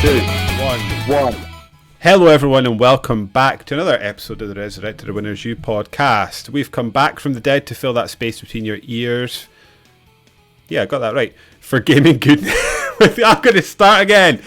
2, 1. Hello everyone and welcome back to another episode of the Resurrected Winners U podcast. We've come back from the dead to fill that space between your ears. Yeah, I got that right. For gaming goodness. I'm going to start again.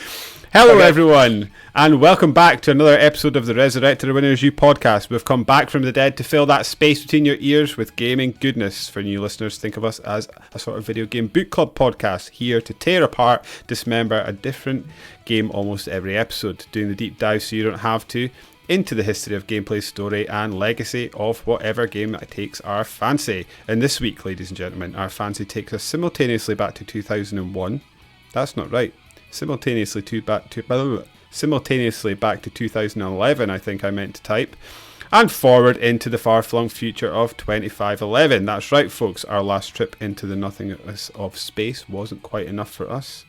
Hello everyone and welcome back to another episode of the Resurrected Winners U podcast. We've come back from the dead to fill that space between your ears with gaming goodness. For new listeners, think of us as a sort of video game book club podcast, here to tear apart, dismember a different game almost every episode, doing the deep dive so you don't have to, into the history of gameplay, story and legacy of whatever game that takes our fancy. And this week, ladies and gentlemen, our fancy takes us simultaneously back to 2001. That's not right. Simultaneously back to 2011, I think I meant to type, and forward into the far-flung future of 2511. That's right, folks, our last trip into the nothingness of space wasn't quite enough for us,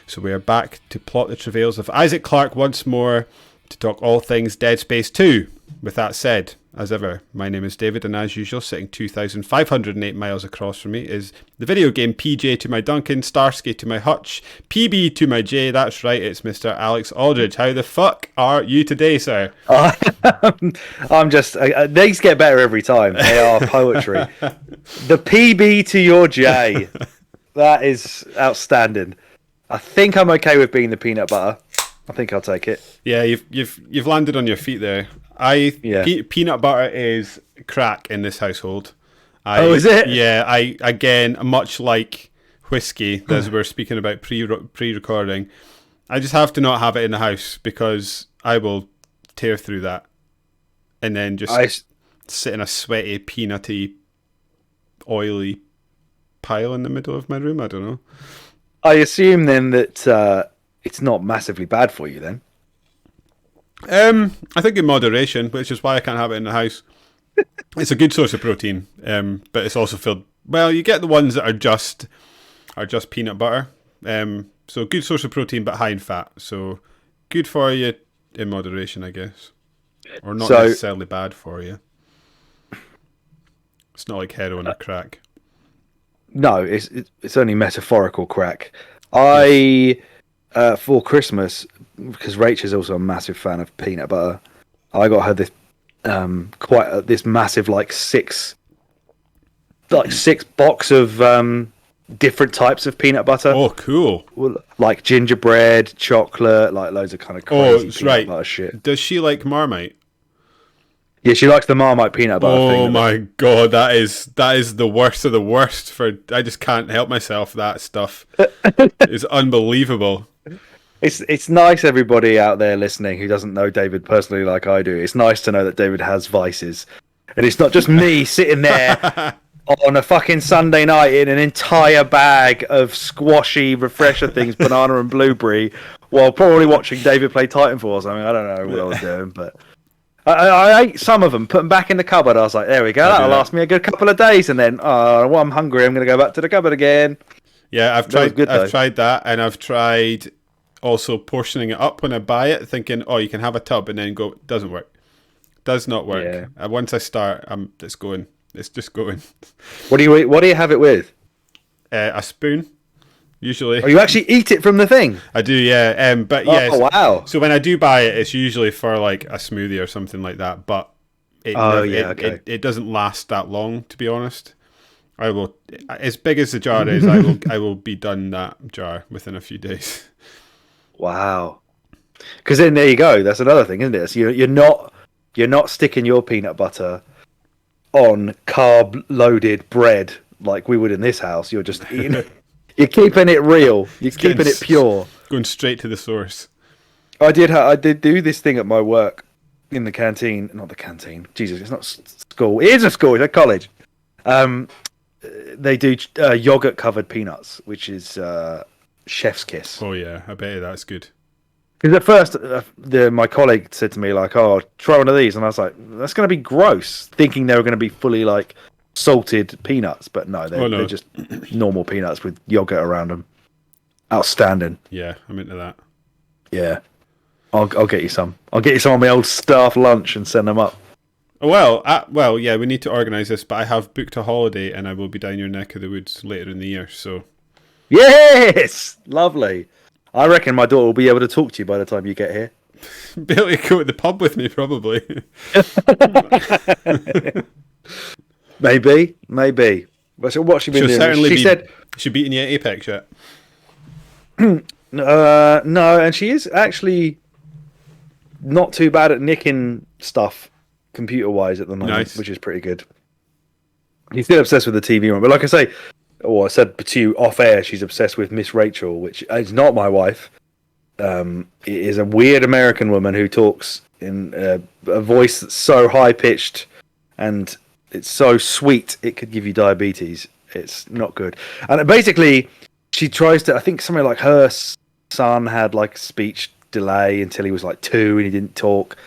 so we are back to plot the travails of Isaac Clarke once more, to talk all things Dead Space 2. With that said, as ever, my name is David, and as usual, sitting 2,508 miles across from me is the video game PJ to my Duncan, Starsky to my Hutch, PB to my J. That's right, it's Mr. Alex Aldridge. How the fuck are you today, sir? I'm just... these get better every time. They are poetry. The PB to your J. That is outstanding. I think I'm okay with being the peanut butter. I think I'll take it. Yeah, you've landed on your feet there. Peanut butter is crack in this household. Is it? Yeah, again, much like whiskey, as we're speaking about pre-recording, I just have to not have it in the house because I will tear through that and then just sit in a sweaty, peanutty, oily pile in the middle of my room. I don't know. I assume then that it's not massively bad for you then. I think in moderation, which is why I can't have it in the house. It's a good source of protein, but it's also filled. Well, you get the ones that are just peanut butter. So good source of protein, but high in fat. So good for you in moderation, I guess, or not necessarily bad for you. It's not like heroin or crack. No, it's only metaphorical crack. For Christmas, because Rach is also a massive fan of peanut butter, I got her this this massive six box of different types of peanut butter. Oh, cool! Like gingerbread, chocolate, like loads of kind of crazy peanut butter shit. Does she like Marmite? Yeah, she likes the Marmite peanut butter. Oh my god, that is the worst of the worst. I just can't help myself. That stuff is unbelievable. It's nice, everybody out there listening who doesn't know David personally like I do. It's nice to know that David has vices. And it's not just me sitting there on a fucking Sunday night in an entire bag of squashy refresher things, banana and blueberry, while probably watching David play Titanfall or something. I don't know what I was doing, but I ate some of them, put them back in the cupboard. I was like, there we go, that'll last me a good couple of days. And then, I'm hungry, I'm going to go back to the cupboard again. Yeah, I've tried that, and I've tried also portioning it up when I buy it, thinking, you can have a tub, and then go, doesn't work. Does not work. Yeah. Once I start, it's going. It's just going. What do you eat? What do you have it with? A spoon, usually. Oh, you actually eat it from the thing? I do, yeah. But yeah. Oh, wow. So when I do buy it, it's usually for like a smoothie or something like that. But it doesn't last that long, to be honest. I will, as big as the jar is, I will be done that jar within a few days. Wow. Because then there you go. That's another thing, isn't it? So you're not sticking your peanut butter on carb-loaded bread like we would in this house. You're just eating it. You're keeping it real. You're keeping it pure. Going straight to the source. I did do this thing at my work in the canteen. Not the canteen. Jesus, it's not school. It is a school. It's a college. They do yogurt-covered peanuts, which is chef's kiss. Oh yeah, I bet that's good. Because at first, my colleague said to me try one of these, and I was like, that's going to be gross, thinking they were going to be fully salted peanuts, but no, they're just normal peanuts with yogurt around them. Outstanding. Yeah, I'm into that. Yeah, I'll get you some. I'll get you some of my old staff lunch and send them up. Well, yeah, we need to organise this, but I have booked a holiday and I will be down your neck of the woods later in the year, so... Yes! Lovely. I reckon my daughter will be able to talk to you by the time you get here. Be able to go to the pub with me, probably. Maybe. But so what she been doing? She said she beating you at Apex yet? No, and she is actually not too bad at nicking stuff computer-wise at the moment, which is pretty good. He's still obsessed with the TV room, but like I say, I said to you off air, she's obsessed with Miss Rachel, which is not my wife. It is a weird American woman who talks in a voice that's so high-pitched and it's so sweet it could give you diabetes. It's not good. And basically, she tries to... I think something like her son had like speech delay until he was like 2 and he didn't talk.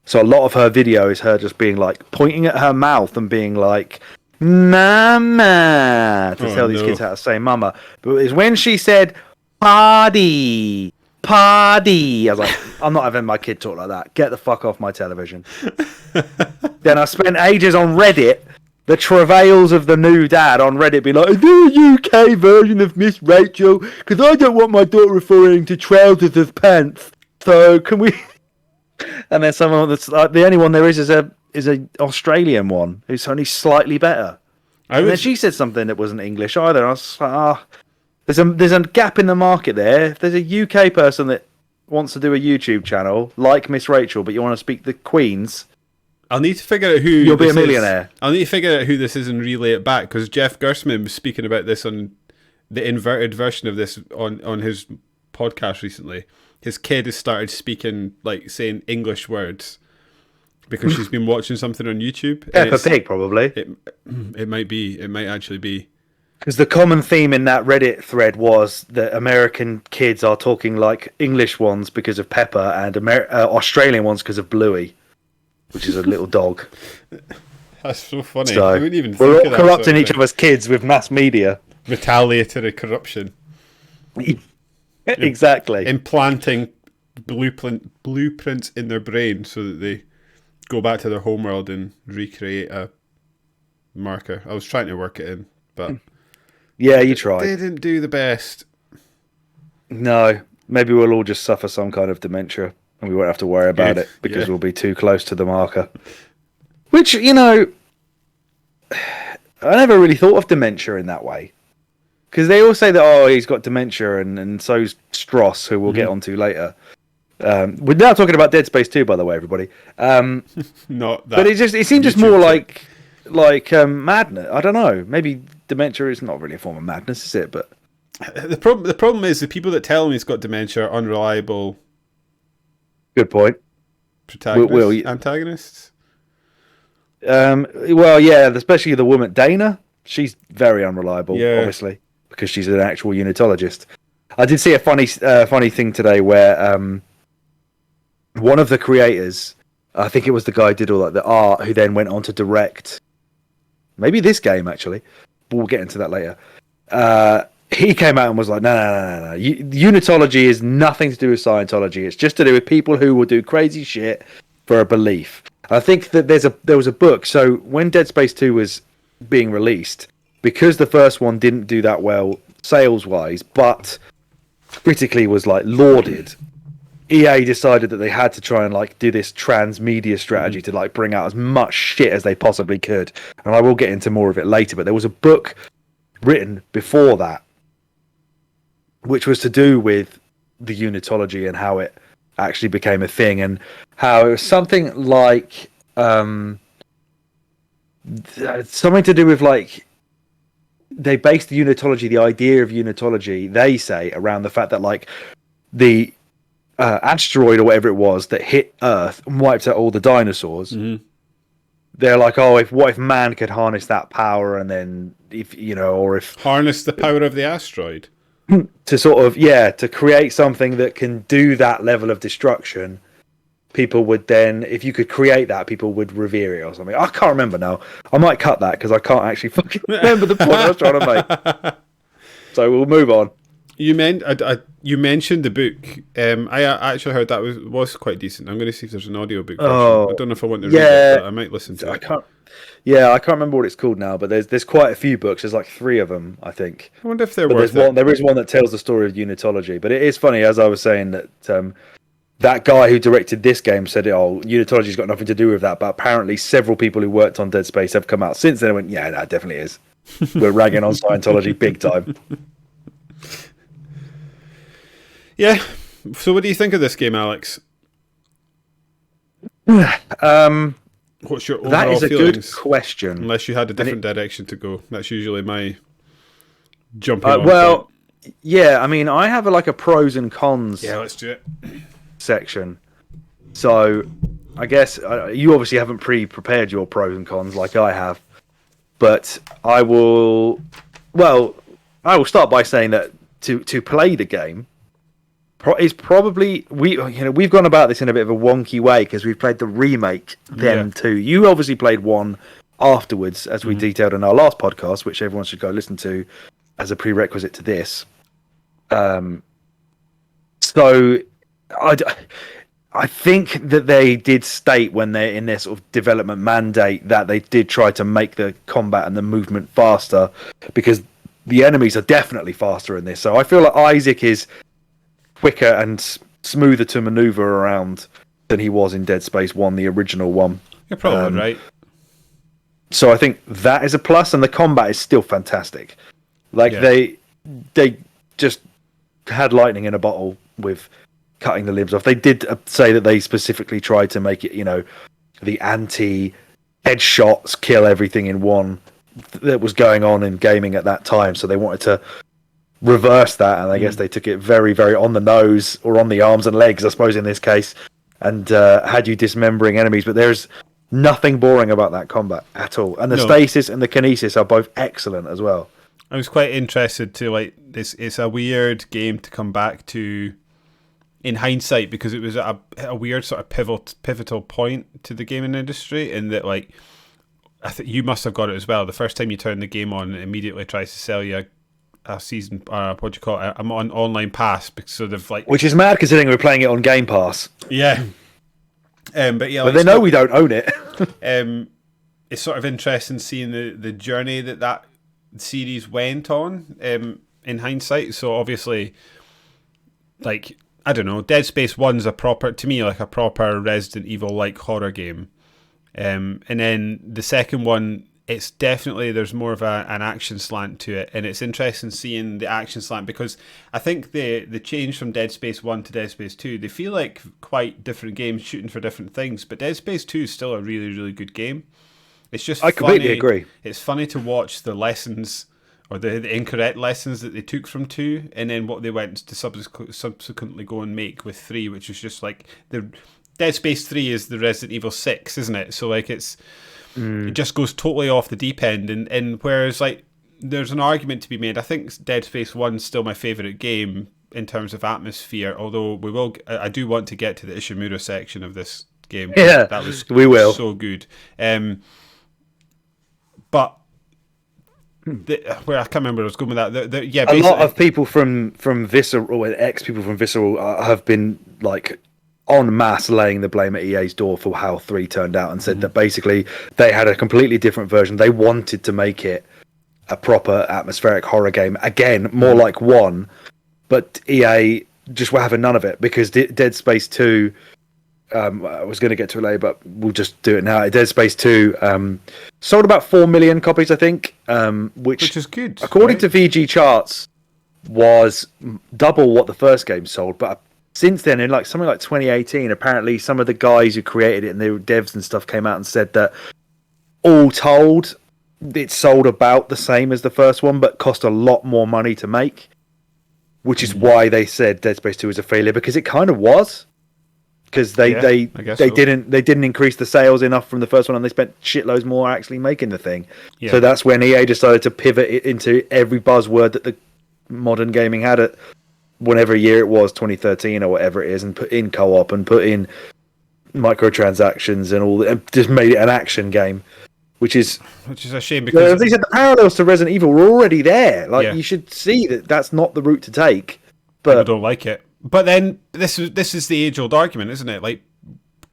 So a lot of her video is her just being like pointing at her mouth and being like, "Mama," to tell these kids how to say mama. But it's when she said party. I was like, I'm not having my kid talk like that. Get the fuck off my television. Then I spent ages on Reddit, the travails of the new dad on Reddit, be like, is there a UK version of Miss Rachel? Because I don't want my daughter referring to trousers as pants. So can we... And then someone that's like, the only one there is a Australian one who's only slightly better. And then she said something that wasn't English either. I was like, there's a gap in the market there. If there's a UK person that wants to do a YouTube channel like Miss Rachel, but you want to speak the Queens, I'll need to figure out who you'll be a millionaire. I'll need to figure out who this is and relay it back, because Jeff Gersman was speaking about this on the inverted version of this on his podcast recently. His kid has started speaking, like, saying English words because she's been watching something on YouTube. Peppa Pig, probably. It might be. It might actually be. Because the common theme in that Reddit thread was that American kids are talking like English ones because of Peppa and Australian ones because of Bluey, which is a little dog. That's so funny. So, I wouldn't even we're think all of corrupting each other's kids with mass media. Retaliatory corruption. Exactly. Implanting blueprints in their brain so that they go back to their homeworld and recreate a marker. I was trying to work it in, but... Yeah, you tried. They didn't do the best. No, maybe we'll all just suffer some kind of dementia and we won't have to worry about it because we'll be too close to the marker. Which, you know, I never really thought of dementia in that way. Because they all say that, he's got dementia and so's Stross, who we'll get onto later. We're now talking about Dead Space 2, by the way, everybody. Not that. But it seemed just more like madness. I don't know. Maybe dementia is not really a form of madness, is it? But the problem is the people that tell him he's got dementia are unreliable. Good point. Protagonists, antagonists. Well, yeah, especially the woman Dana. She's very unreliable, obviously, because she's an actual unitologist. I did see a funny thing today where one of the creators, I think it was the guy who did all like the art, who then went on to direct maybe this game actually. But we'll get into that later. He came out and was like, no. Unitology is nothing to do with Scientology. It's just to do with people who will do crazy shit for a belief. I think that there was a book. So when Dead Space 2 was being released, because the first one didn't do that well sales-wise, but critically was like lauded, EA decided that they had to try and like do this transmedia strategy to like bring out as much shit as they possibly could. And I will get into more of it later, but there was a book written before that which was to do with the unitology and how it actually became a thing, and how it was something like something to do with like they based the unitology, the idea of unitology, they say, around the fact that like the asteroid or whatever it was that hit Earth and wiped out all the dinosaurs. Mm-hmm. They're like, what if man could harness that power, and then if harness the power of the asteroid to sort of to create something that can do that level of destruction, people would then, if you could create that, people would revere it or something. I can't remember now. I might cut that because I can't actually fucking remember the point I was trying to make. So we'll move on. You mentioned the book. I actually heard that was quite decent. I'm going to see if there's an audio book version. I don't know if I want to read it, but I might listen to it. Yeah, I can't remember what it's called now, but there's quite a few books. There's like 3 of them, I think. I wonder if they're But worth it. there is one that tells the story of unitology. But it is funny, as I was saying, that that guy who directed this game said, "Oh, unitology's got nothing to do with that." But apparently, several people who worked on Dead Space have come out since then and went, "Yeah, that definitely is. We're ragging on Scientology big time." Yeah. So, what do you think of this game, Alex? What's your overall That is a feelings? good question. Unless you had a different direction to go. That's usually my jumping on well, point. yeah, I mean, I have a pros and cons Yeah, let's do it. section. So, I guess you obviously haven't prepared your pros and cons like I have, but I will start by saying that to play the game is probably we've gone about this in a bit of a wonky way because we've played the remake then too. You obviously played one afterwards, as we detailed in our last podcast, which everyone should go listen to as a prerequisite to this. So I think that they did state when they're in their sort of development mandate that they did try to make the combat and the movement faster because the enemies are definitely faster in this. So I feel like Isaac is quicker and smoother to maneuver around than he was in Dead Space 1, the original one. You're probably right. So I think that is a plus, and the combat is still fantastic. Like they just had lightning in a bottle with cutting the limbs off. They did say that they specifically tried to make it, the anti-headshots kill everything in one that was going on in gaming at that time. So they wanted to reverse that, and I guess they took it very, very on the nose, or on the arms and legs, I suppose, in this case, and had you dismembering enemies. But there's nothing boring about that combat at all. And the stasis and the kinesis are both excellent as well. I was quite interested to, it's a weird game to come back to in hindsight, because it was a weird sort of pivotal point to the gaming industry, in that, I think you must have got it as well. The first time you turn the game on, it immediately tries to sell you a season, what do you call it? I'm on online pass, because sort of which is mad considering we're playing it on Game Pass. Yeah. But they know we don't own it. It's sort of interesting seeing the journey that series went on in hindsight. So obviously, I don't know, Dead Space 1's a proper Resident Evil horror game. And then the second one, it's definitely, there's more of an action slant to it, and it's interesting seeing the action slant, because I think the change from Dead Space 1 to Dead Space 2, they feel like quite different games shooting for different things, but Dead Space 2 is still a really, really good game. It's just completely agree. It's funny to watch the lessons, or the incorrect lessons that they took from 2, and then what they went to subsequently go and make with 3, which is just the Dead Space 3 is the Resident Evil 6, isn't it? So it's it just goes totally off the deep end, and whereas there's an argument to be made. I think Dead Space 1 is still my favourite game in terms of atmosphere, although I do want to get to the Ishimura section of this game. Yeah, that was so good. But where I can't remember where I was going with that. A lot of people from Visceral, or ex-people from Visceral, have been en masse laying the blame at EA's door for how 3 turned out, and said that basically they had a completely different version. They wanted to make it a proper atmospheric horror game again, more like 1, but EA just were having none of it, because Dead Space 2, I was going to get to it later, but we'll just do it now. Dead Space 2 sold about 4 million copies, I think, which is good, according to VG charts, was double what the first game sold. But since then, in something like 2018, apparently some of the guys who created it and the devs and stuff came out and said that all told, it sold about the same as the first one, but cost a lot more money to make, which is why they said Dead Space 2 was a failure, because it kind of was. Because they didn't increase the sales enough from the first one, and they spent shitloads more actually making the thing. Yeah. So that's when EA decided to pivot it into every buzzword that the modern gaming had at whenever year it was, 2013 or whatever it is, and put in co-op and put in microtransactions and all, and just made it an action game, which is a shame, because they said the parallels to Resident Evil were already there. You should see that that's not the route to take. But I don't like it. But then this is the age-old argument, isn't it?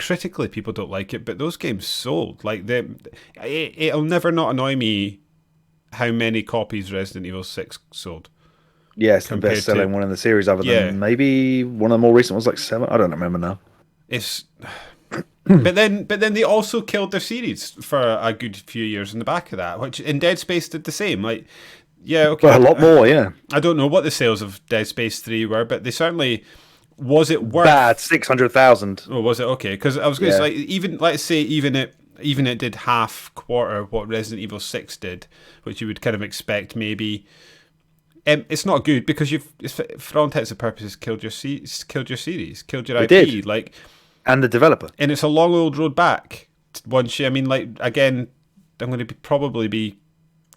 critically people don't like it, but those games sold. Like it'll never not annoy me how many copies Resident Evil 6 sold. Yes, the best-selling one in the series, other than maybe one of the more recent ones, like 7. I don't remember now. It's, but then they also killed their series for a good few years in the back of that, which in Dead Space did the same. Like, yeah, okay, well, a lot more, yeah. I don't know what the sales of Dead Space 3 were, but they certainly. Was it worth bad 600,000? Oh, was it okay? Because I was going to say, even let's say even it did half quarter what Resident Evil 6 did, which you would kind of expect maybe. It's not good because you've, for all intents and purposes, killed your series, killed your IP, did. like, and the developer. And it's a long old road back. Once you, I mean, like, again, I'm going to probably be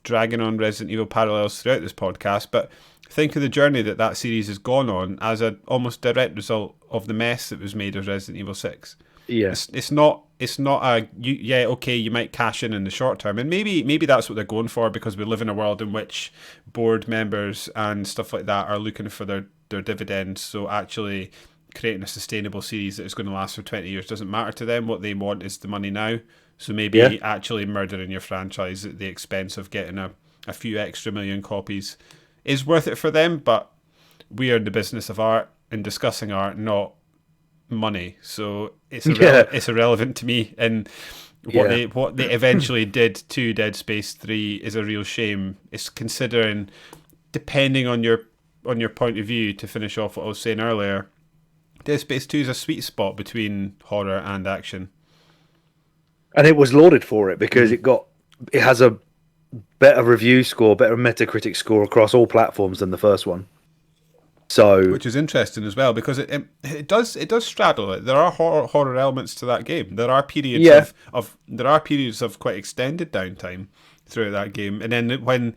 dragging on Resident Evil parallels throughout this podcast, but think of the journey that series has gone on as an almost direct result of the mess that was made of Resident Evil 6. Yeah, it's not a you might cash in the short term, and maybe that's what they're going for, because we live in a world in which board members and stuff like that are looking for their dividends. So actually creating a sustainable series that is going to last for 20 years doesn't matter to them. What they want is the money now. So maybe actually murdering your franchise at the expense of getting a few extra million copies is worth it for them. But we are in the business of art and discussing art, not money, so it's irrelevant to me. And what they eventually did to Dead Space 3 is a real shame. It's considering, depending on your point of view, to finish off what I was saying earlier, Dead Space 2 is a sweet spot between horror and action, and it was lauded for it because it has a better review score, better Metacritic score across all platforms than the first one. So, which is interesting as well, because it does straddle it. There are horror elements to that game. There are periods of quite extended downtime throughout that game, and then when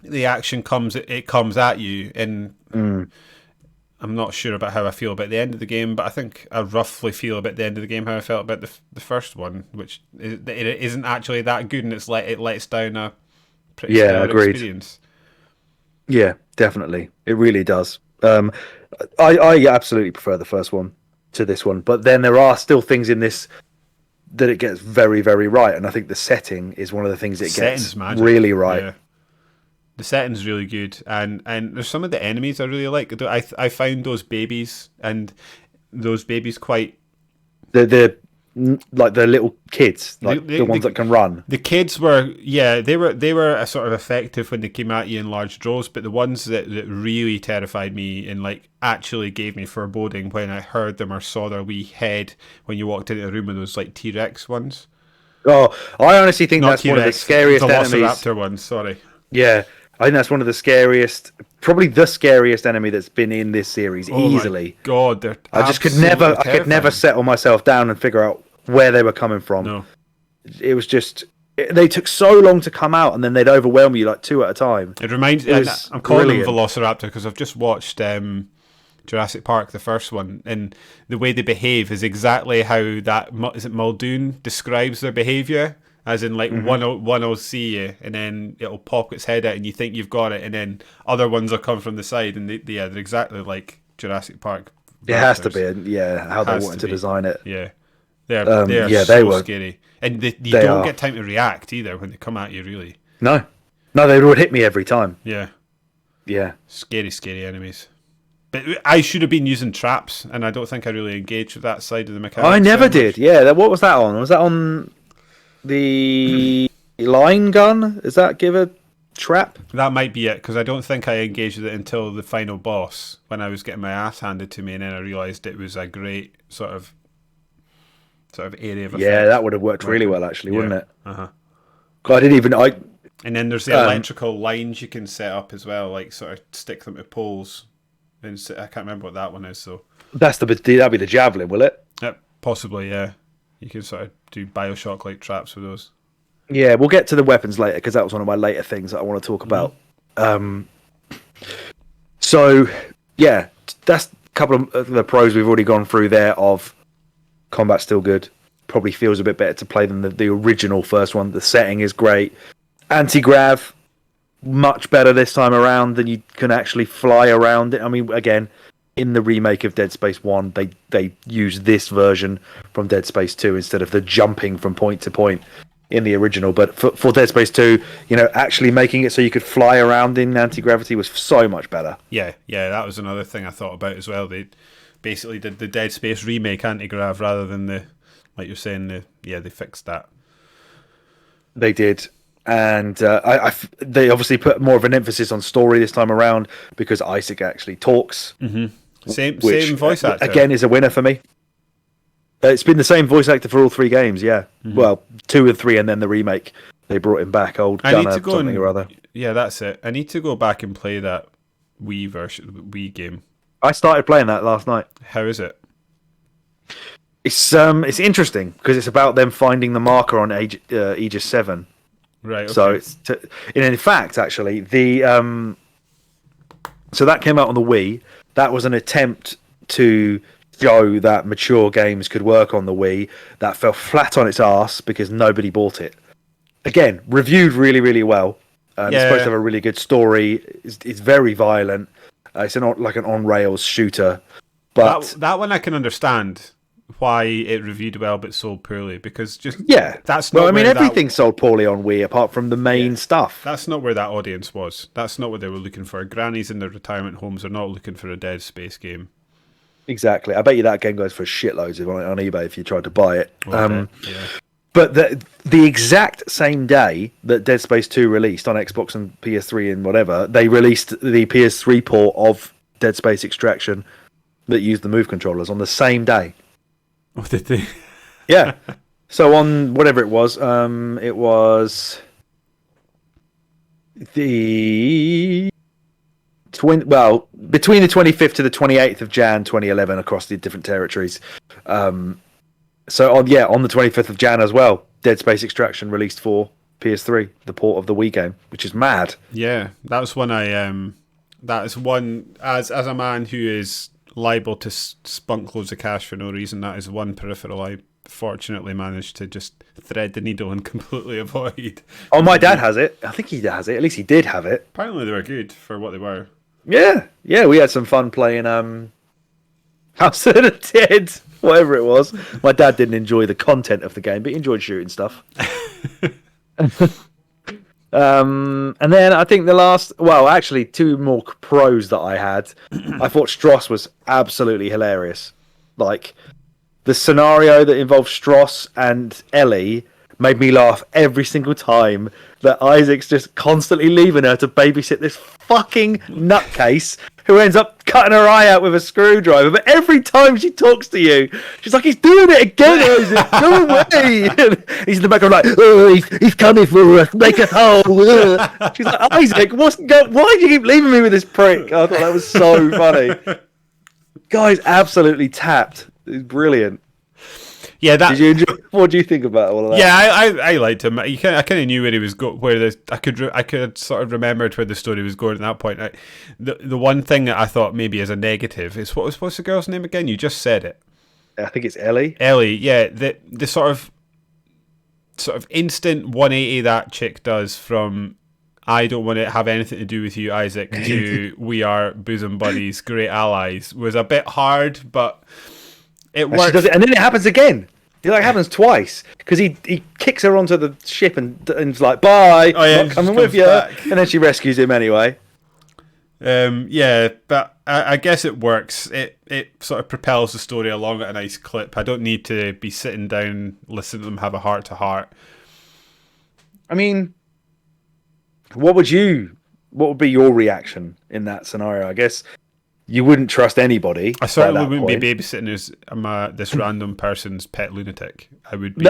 the action comes, it comes at you. And I'm not sure about how I feel about the end of the game, but I think I roughly feel about the end of the game how I felt about the first one, which it isn't actually that good, and it lets down a pretty stellar experience. Yeah, definitely. It really does. I absolutely prefer the first one to this one, but then there are still things in this that it gets very, very right, and I think the setting is one of the things it gets really right. Yeah. The setting's really good, and there's some of the enemies I really like. I found those babies quite... The like the little kids, like the ones that can run. The kids were, they were a sort of effective when they came at you in large droves, but the ones that really terrified me and like actually gave me foreboding when I heard them or saw their wee head when you walked into the room, with those like T-Rex ones. Oh, I honestly think that's T-Rex, one of the scariest enemies. The Velociraptor ones, sorry. Yeah, I think that's one of the scariest, probably the scariest enemy that's been in this series, easily. My God, they're I could never settle myself down and figure out where they were coming from. No. It was just... They took so long to come out, and then they'd overwhelm you like two at a time. It reminds... I'm calling them Velociraptor because I've just watched Jurassic Park, the first one, and the way they behave is exactly how that... Is it Muldoon describes their behaviour? As in, like, one will see you, and then it'll pop its head out, and you think you've got it, and then other ones will come from the side, and they're exactly like Jurassic Park. It has to be, how they wanted to design it. Yeah. They're so scary. And you don't get time to react either when they come at you, really. No, they would hit me every time. Yeah. Yeah. Scary enemies. But I should have been using traps, and I don't think I really engaged with that side of the mechanics. I never did, yeah. What was that on? Was that on the line gun? Does that give a trap? That might be it, because I don't think I engaged with it until the final boss, when I was getting my ass handed to me, and then I realised it was a great sort of area of effect. Yeah, that would have worked really well, actually, wouldn't it? Uh-huh. I didn't even... And then there's the electrical lines you can set up as well, like sort of stick them to poles. And I can't remember what that one is, so... That'll be the javelin, will it? Possibly, yeah. You can sort of do Bioshock-like traps with those. Yeah, we'll get to the weapons later, because that was one of my later things that I want to talk about. So, yeah, that's a couple of the pros we've already gone through there of... Combat's still good. Probably feels a bit better to play than the original first one. The setting is great. Anti-grav, much better this time around than you can actually fly around it. I mean, again, in the remake of Dead Space 1, they use this version from Dead Space 2 instead of the jumping from point to point in the original. But for Dead Space 2, actually making it so you could fly around in anti-gravity was so much better. Yeah, that was another thing I thought about as well. They basically did the Dead Space remake anti-grav rather than like you're saying, they fixed that. They did. And they obviously put more of an emphasis on story this time around because Isaac actually talks. Mm-hmm. Same voice actor. Again, is a winner for me. It's been the same voice actor for all 3 games, yeah. Mm-hmm. Well, 2 and 3, and then the remake. They brought him back, old Gunner, something or other. Yeah, that's it. I need to go back and play that Wii game. I started playing that last night. How is it? It's interesting because it's about them finding the marker on Aegis 7. Right. Okay. So in fact, actually, so that came out on the Wii. That was an attempt to show that mature games could work on the Wii. That fell flat on its ass because nobody bought it. Again, reviewed really, really well. It's supposed to have a really good story. It's very violent. It's like an on-rails shooter. But that one I can understand why it reviewed well but sold poorly, because that's not. Well, I mean, everything sold poorly on Wii apart from the main stuff. That's not where that audience was. That's not what they were looking for. Grannies in their retirement homes are not looking for a Dead Space game. Exactly. I bet you that game goes for shitloads on eBay if you tried to buy it. Yeah. But the exact same day that Dead Space 2 released on Xbox and PS3 and whatever, they released the PS3 port of Dead Space Extraction that used the Move controllers on the same day. Oh, did they? Yeah. So on whatever it was the between the 25th to the 28th of Jan 2011 across the different territories. So on the 25th of Jan as well, Dead Space Extraction released for PS3, the port of the Wii game, which is mad. Yeah, that is one as a man who is liable to spunk loads of cash for no reason. That is one peripheral I fortunately managed to just thread the needle and completely avoid. Oh, my dad has it. I think he has it. At least he did have it. Apparently they were good for what they were. Yeah, we had some fun playing House of the Dead, whatever it was. My dad didn't enjoy the content of the game, but he enjoyed shooting stuff. And then I think actually 2 more pros that I had. I thought Stross was absolutely hilarious. Like, the scenario that involved Stross and Ellie made me laugh every single time that Isaac's just constantly leaving her to babysit this fucking nutcase who ends up cutting her eye out with a screwdriver. But every time she talks to you, she's like, he's doing it again, Isaac, go away. And he's in the background like, oh, he's coming for us, make us whole. She's like, Isaac, why do you keep leaving me with this prick? I thought that was so funny. Guy's absolutely tapped. It's brilliant. Yeah, did you enjoy? What do you think about all of that? Yeah, I liked him. I kind of knew where he was I could sort of remembered where the story was going at that point. The one thing that I thought maybe as a negative is what's the girl's name again? You just said it. I think it's Ellie. Ellie, yeah. The sort of instant 180 that chick does from I don't want to have anything to do with you, Isaac, to we are bosom buddies, great allies was a bit hard, but it worked. And then it happens again. It happens twice because he kicks her onto the ship and's like, bye, not coming with you. And then she rescues him anyway. Yeah, but I guess it works. It sort of propels the story along at a nice clip. I don't need to be sitting down, listening to them have a heart to heart. I mean, what would be your reaction in that scenario? I guess you wouldn't trust anybody. I certainly wouldn't be babysitting this random person's pet lunatic. I would be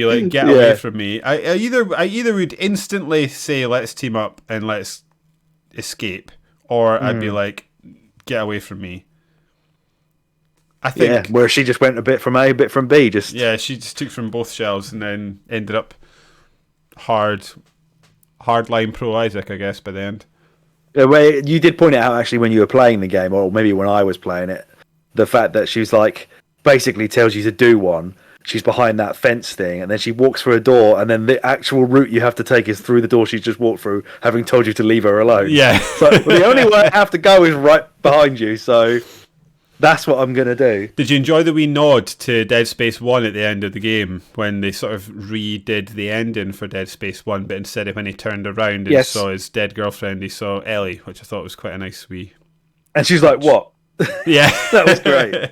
like, get away from me. I either would instantly say, let's team up and let's escape, or I'd be like, get away from me. I think where she just went a bit from A, a bit from B. She just took from both shelves and then ended up hard line pro Isaac, I guess, by the end. You did point it out actually when you were playing the game, or maybe when I was playing it, the fact that she's like basically tells you to do one. She's behind that fence thing, and then she walks through a door, and then the actual route you have to take is through the door she's just walked through, having told you to leave her alone. Yeah. So the only way I have to go is right behind you. So that's what I'm going to do. Did you enjoy the wee nod to Dead Space 1 at the end of the game when they sort of redid the ending for Dead Space 1, but instead of when he turned around and saw his dead girlfriend, he saw Ellie, which I thought was quite a nice wee... And she's like, what? Yeah. That was great.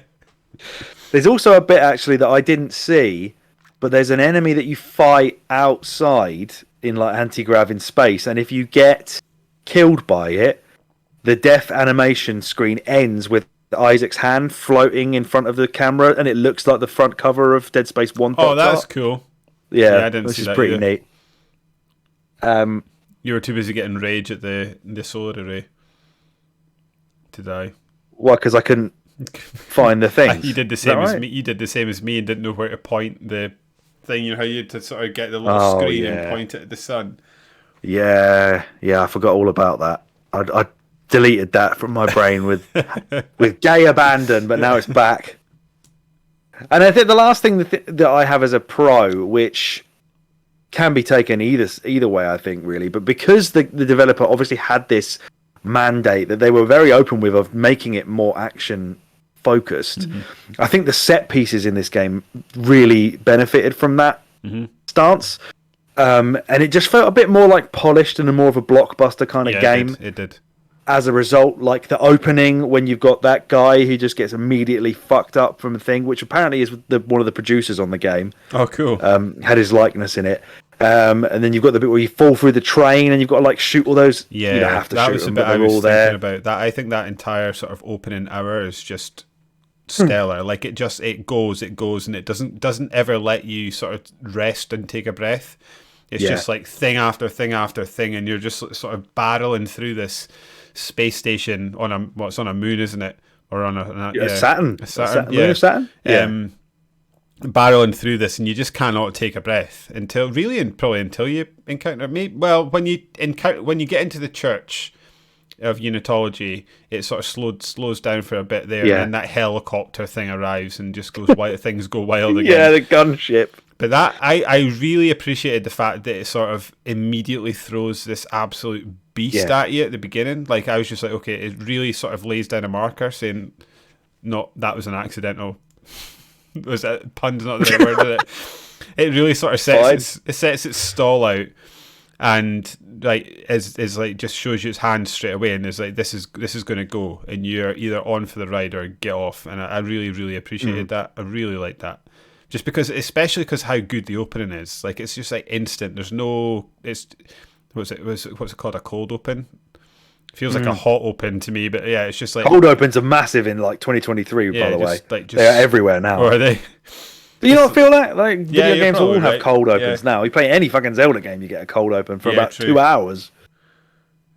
There's also a bit, actually, that I didn't see, but there's an enemy that you fight outside in like anti-grav in space, and if you get killed by it, the death animation screen ends with Isaac's hand floating in front of the camera, and it looks like the front cover of Dead Space 1. Oh, that's cool. Yeah, I didn't see which is that pretty either. neat. You were too busy getting rage at the solar array to die. Well, because I couldn't find the things. You did the same as right? me. You did the same as me and didn't know where to point the thing. You know how you had to sort of get the little screen and point it at the sun. Yeah, I forgot all about that. I deleted that from my brain with gay abandon, but now it's back. And I think the last thing that I have as a pro, which can be taken either way, I think, really, but because the developer obviously had this mandate that they were very open with of making it more action focused, I think the set pieces in this game really benefited from that stance. And it just felt a bit more like polished and more of a blockbuster kind of game. It did. As a result, like the opening when you've got that guy who just gets immediately fucked up from a thing, which apparently is one of the producers on the game. Oh, cool. Had his likeness in it. And then you've got the bit where you fall through the train and you've got to like shoot all those. Yeah, you don't have to that shoot was them, the bit but I they're was all thinking there. about. That I think that entire sort of opening hour is just stellar. Like it goes, and it doesn't ever let you sort of rest and take a breath. It's just like thing after thing after thing, and you're just sort of barreling through this space station on a moon, isn't it? Or on a Saturn. Yeah. Saturn. Yeah. Barreling through this, and you just cannot take a breath until you encounter when you get into the church of Unitology, it sort of slows down for a bit there, and then that helicopter thing arrives and just goes wild. Things go wild again. Yeah, the gunship. But that I really appreciated the fact that it sort of immediately throws this absolute beast at you at the beginning. Like I was just like, okay, it really sort of lays down a marker saying, no, that was an accidental. Was that pun's not the right word? Is it? It really sort of sets its stall out, and like is like just shows you its hand straight away, and is like this is going to go, and you're either on for the ride or get off. And I really really appreciated that. I really liked that. Just because, especially because how good the opening is, like it's just like instant. There's no, what's it called? A cold open. Feels like a hot open to me, but yeah, it's just like cold opens are massive in like 2023. By the way, they are everywhere now. Or are they? Do you not feel that? Like video games all have right. cold opens now. You play any fucking Zelda game, you get a cold open for about 2 hours.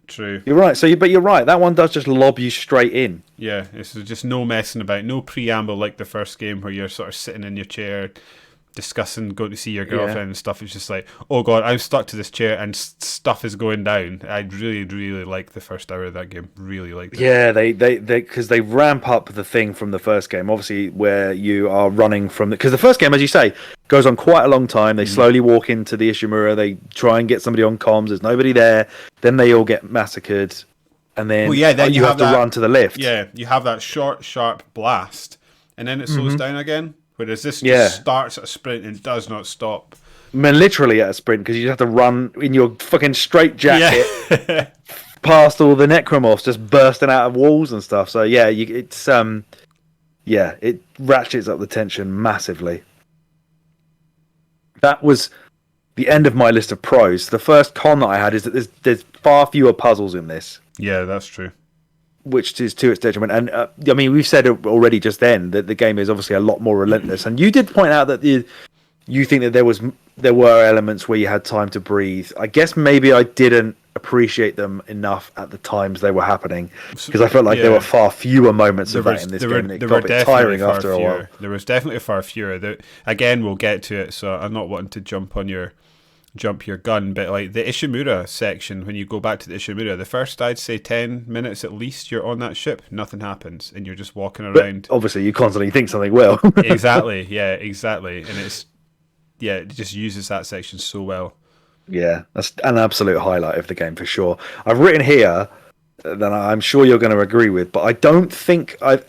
True. You're right. But you're right. That one does just lob you straight in. Yeah, it's just no messing about, no preamble like the first game where you're sort of sitting in your chair discussing going to see your girlfriend and stuff. It's just like, oh god, I'm stuck to this chair and stuff is going down. I really really like the first hour of that game. Really liked it. Yeah, they because they ramp up the thing from the first game, obviously, where you are running from because the first game, as you say, goes on quite a long time. They slowly walk into the Ishimura, they try and get somebody on comms, there's nobody there, then they all get massacred, and then, then you have to run to the lift. Yeah, you have that short sharp blast and then it slows down again. Whereas this just starts at a sprint and does not stop. Man, literally at a sprint, because you have to run in your fucking straight jacket past all the necromorphs just bursting out of walls and stuff. So yeah, it ratchets up the tension massively. That was the end of my list of pros. The first con that I had is that there's far fewer puzzles in this. Yeah, that's true. Which is to its detriment. And I mean, we've said already just then that the game is obviously a lot more relentless. And you did point out that you think that there were elements where you had time to breathe. I guess maybe I didn't appreciate them enough at the times they were happening, because I felt like there were far fewer moments of that in this game. It got a bit tiring after a while. There was definitely far fewer. Again, we'll get to it, so I'm not wanting to jump your gun, but like the Ishimura section, when you go back to the Ishimura, the first, I'd say 10 minutes at least, you're on that ship, nothing happens, and you're just walking around. But obviously you constantly think something will. Exactly, and it just uses that section so well. Yeah, that's an absolute highlight of the game for sure. I've written here, that I'm sure you're going to agree with. But I don't think I've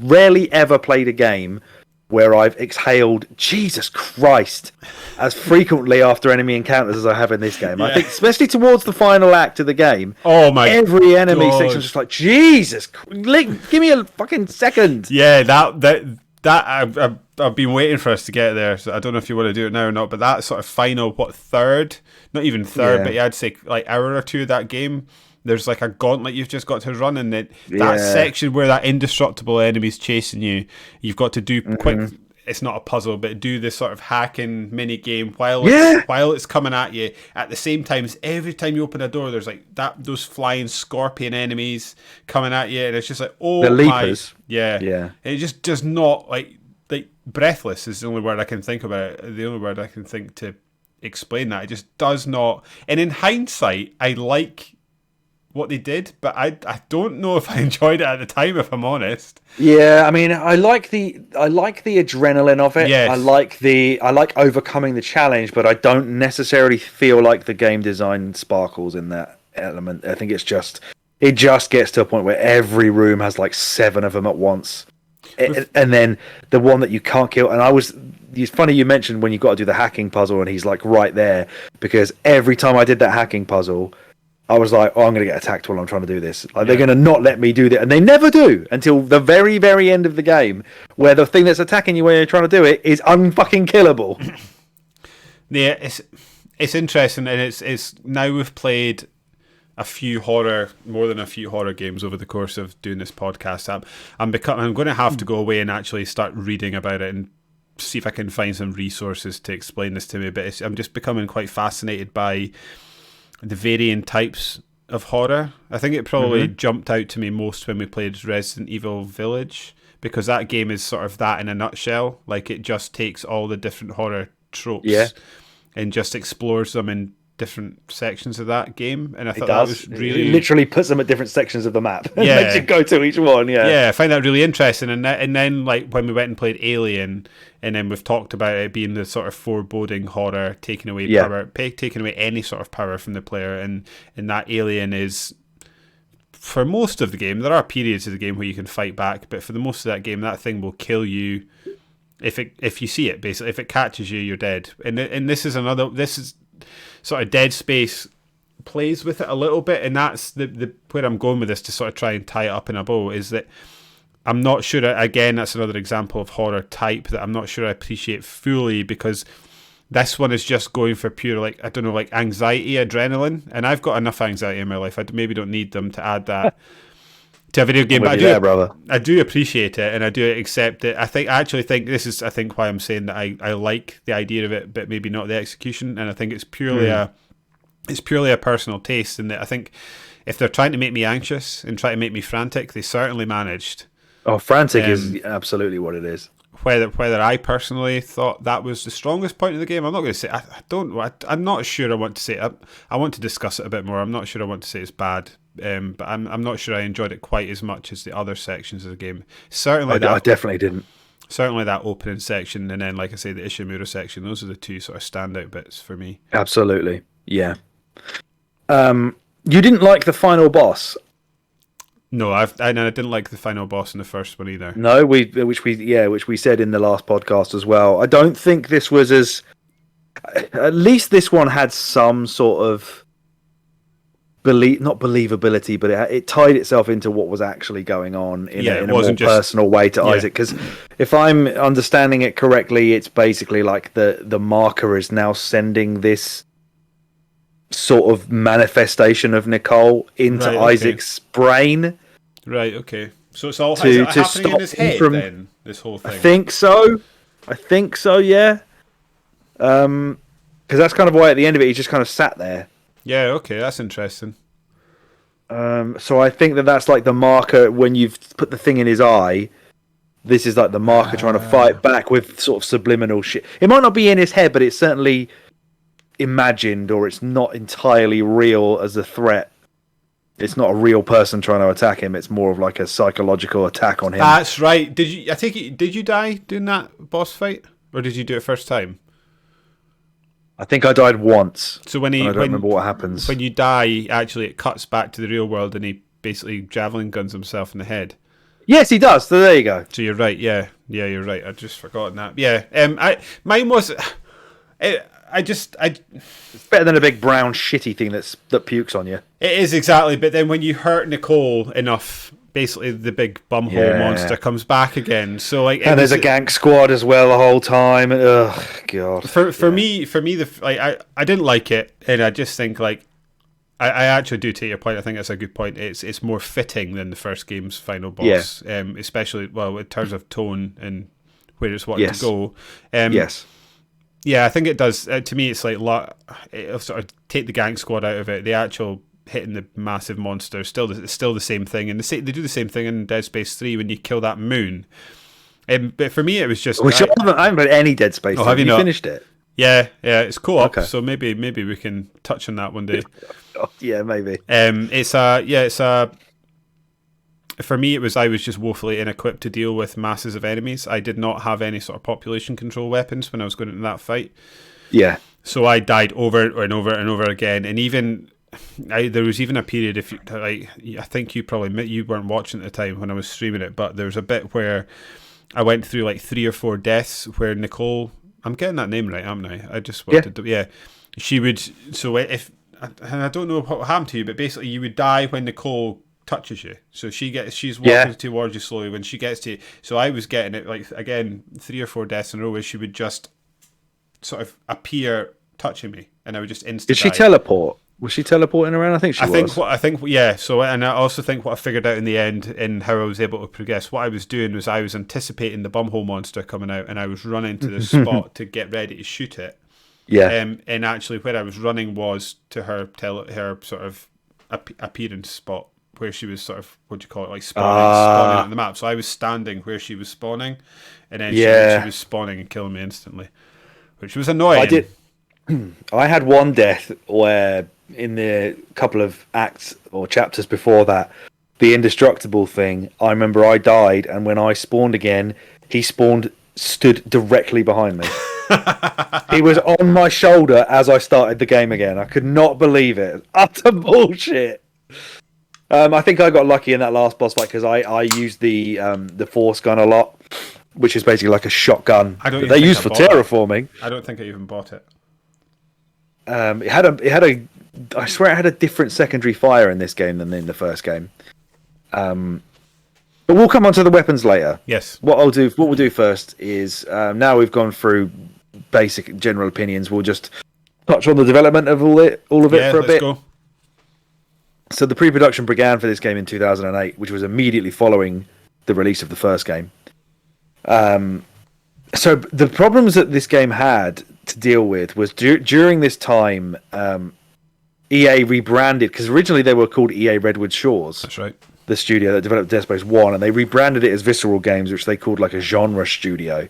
rarely ever played a game where I've exhaled "Jesus Christ" as frequently after enemy encounters as I have in this game. I think, especially towards the final act of the game, every enemy section is just like, Jesus, give me a fucking second. Yeah, I've been waiting for us to get there. So I don't know if you want to do it now or not, but that sort of final third, not even third, but I'd say like hour or two of that game. There's like a gauntlet you've just got to run, and that section where that indestructible enemy's chasing you, you've got to do quick. It's not a puzzle, but do this sort of hacking mini game while it's coming at you. At the same time, every time you open a door, there's like those flying scorpion enemies coming at you, and it's just like, oh, the leapers. Yeah. It just does not like breathless is the only word I can think about it. The only word I can think to explain that. It just does not. And in hindsight, I like what they did, but I don't know if I enjoyed it at the time, if I'm honest. Yeah, I mean, I like the adrenaline of it. Yes. I like overcoming the challenge, but I don't necessarily feel like the game design sparkles in that element. I think it just gets to a point where every room has like 7 of them at once. And then the one that you can't kill, it's funny you mentioned when you got to do the hacking puzzle and he's like right there, because every time I did that hacking puzzle I was like, oh, I'm going to get attacked while I'm trying to do this. Like, they're going to not let me do that. And they never do until the very, very end of the game, where the thing that's attacking you when you're trying to do it is unfucking killable. Yeah, it's interesting, and it's now we've played more than a few horror games over the course of doing this podcast. I'm going to have to go away and actually start reading about it and see if I can find some resources to explain this to me. But I'm just becoming quite fascinated by the varying types of horror. I think it probably jumped out to me most when we played Resident Evil Village, because that game is sort of that in a nutshell. Like, it just takes all the different horror tropes and just explores them in different sections of that game, and I thought that was really... It literally puts them at different sections of the map and makes you go to each one. I find that really interesting. And then like when we went and played Alien, and then we've talked about it being the sort of foreboding horror, taking away power, taking away any sort of power from the player, and that Alien is, for most of the game, there are periods of the game where you can fight back, but for the most of that game, that thing will kill you if you see it. Basically, if it catches you, you're dead. And this is sort of Dead Space plays with it a little bit, and that's the where I'm going with this, to sort of try and tie it up in a bow, is that I'm not sure, again, that's another example of horror type that I'm not sure I appreciate fully, because this one is just going for pure, like, I don't know, like anxiety, adrenaline, and I've got enough anxiety in my life. I maybe don't need them to add that to a video game, but I do appreciate it, and I do accept it. I actually think this is why I'm saying that I like the idea of it, but maybe not the execution. And I think it's purely a personal taste, and that I think if they're trying to make me anxious and try to make me frantic, they certainly managed. Oh, frantic is absolutely what it is. Whether I personally thought that was the strongest point of the game, I'm not going to say. I'm not sure I want to say it. I want to discuss it a bit more. I'm not sure I want to say it's bad. But I'm not sure I enjoyed it quite as much as the other sections of the game. Certainly, I definitely didn't. Certainly that opening section, and then, like I say, the Ishimura section. Those are the two sort of standout bits for me. Absolutely, yeah. You didn't like the final boss? No, I didn't like the final boss in the first one either. No, which we said in the last podcast as well. I don't think this was as. At least this one had some sort of not believability, but it tied itself into what was actually going on in a more personal way to Isaac. Because if I'm understanding it correctly, it's basically like the marker is now sending this sort of manifestation of Nicole into Isaac's brain. Right. Okay. So it's all happening in his head then. This whole thing. I think so. Yeah. Because that's kind of why at the end of it he just kind of sat there. Yeah, okay, that's interesting. So I think that's like the marker when you've put the thing in his eye. This is like the marker trying to fight back with sort of subliminal shit. It might not be in his head, but it's certainly imagined, or it's not entirely real as a threat. It's not a real person trying to attack him. It's more of like a psychological attack on him. That's right. Did you die doing that boss fight, or did you do it first time? I think I died once. So when I don't remember what happens. When you die, actually, it cuts back to the real world, and he basically javelin guns himself in the head. Yes, he does. So there you go. So you're right. Yeah, you're right. I'd just forgotten that. Yeah. Mine was. It's better than a big brown shitty thing that pukes on you. It is exactly, but then when you hurt Nicole enough, basically the big bumhole monster comes back again. So like, and there's a gank squad as well the whole time. Ugh, God. For me, I didn't like it, and I just think like, I actually do take your point. I think that's a good point. It's more fitting than the first game's final boss, especially in terms of tone and where it's wanting to go. Yes. Yeah, I think it does. To me, it's like it'll sort of take the gang squad out of it. The actual hitting the massive monster is still the same thing, and they do the same thing in Dead Space 3 when you kill that moon. But for me, it was just. Which I haven't played any Dead Space. Oh, have you not finished it? Yeah, it's co-op, so maybe we can touch on that one day. Yeah, maybe. For me, I was just woefully inequipped to deal with masses of enemies. I did not have any sort of population control weapons when I was going into that fight. Yeah. So I died over and over and over again, and even there was even a period. If I think you weren't watching at the time when I was streaming it, but there was a bit where I went through like 3 or 4 deaths where Nicole. I'm getting that name right, am I? I just wanted to. Yeah, she would. So if I don't know what happened to you, but basically you would die when Nicole touches you. So she's walking towards you slowly. When she gets to you, so I was getting it like again 3 or 4 deaths in a row where she would just sort of appear touching me, and I would just instantly. Did she teleport? Was she teleporting around? I think she was. I think yeah. So, and I also think what I figured out in the end, in how I was able to progress, what I was doing was I was anticipating the bumhole monster coming out, and I was running to the spot to get ready to shoot it. Yeah. And actually, where I was running was to her sort of appearance spot where she was sort of, what do you call it, like spawning on the map. So I was standing where she was spawning, and then she was spawning and killing me instantly, which was annoying. I had one death where, in the couple of acts or chapters before that, the indestructible thing, I remember I died, and when I spawned again, he stood directly behind me. He was on my shoulder as I started the game again. I could not believe it. Utter bullshit. I think I got lucky in that last boss fight because I used the force gun a lot, which is basically like a shotgun that they use for terraforming. I don't think I even bought it. It had a I swear it had a different secondary fire in this game than in the first game. But we'll come on to the weapons later. Yes. What we'll do first is now we've gone through basic general opinions. We'll just touch on the development of all of it for a bit. Go. So the pre-production began for this game in 2008, which was immediately following the release of the first game. So the problems that this game had to deal with was during this time, EA rebranded, because originally they were called EA Redwood Shores. That's right. The studio that developed Dead Space 1, and they rebranded it as Visceral Games, which they called like a genre studio.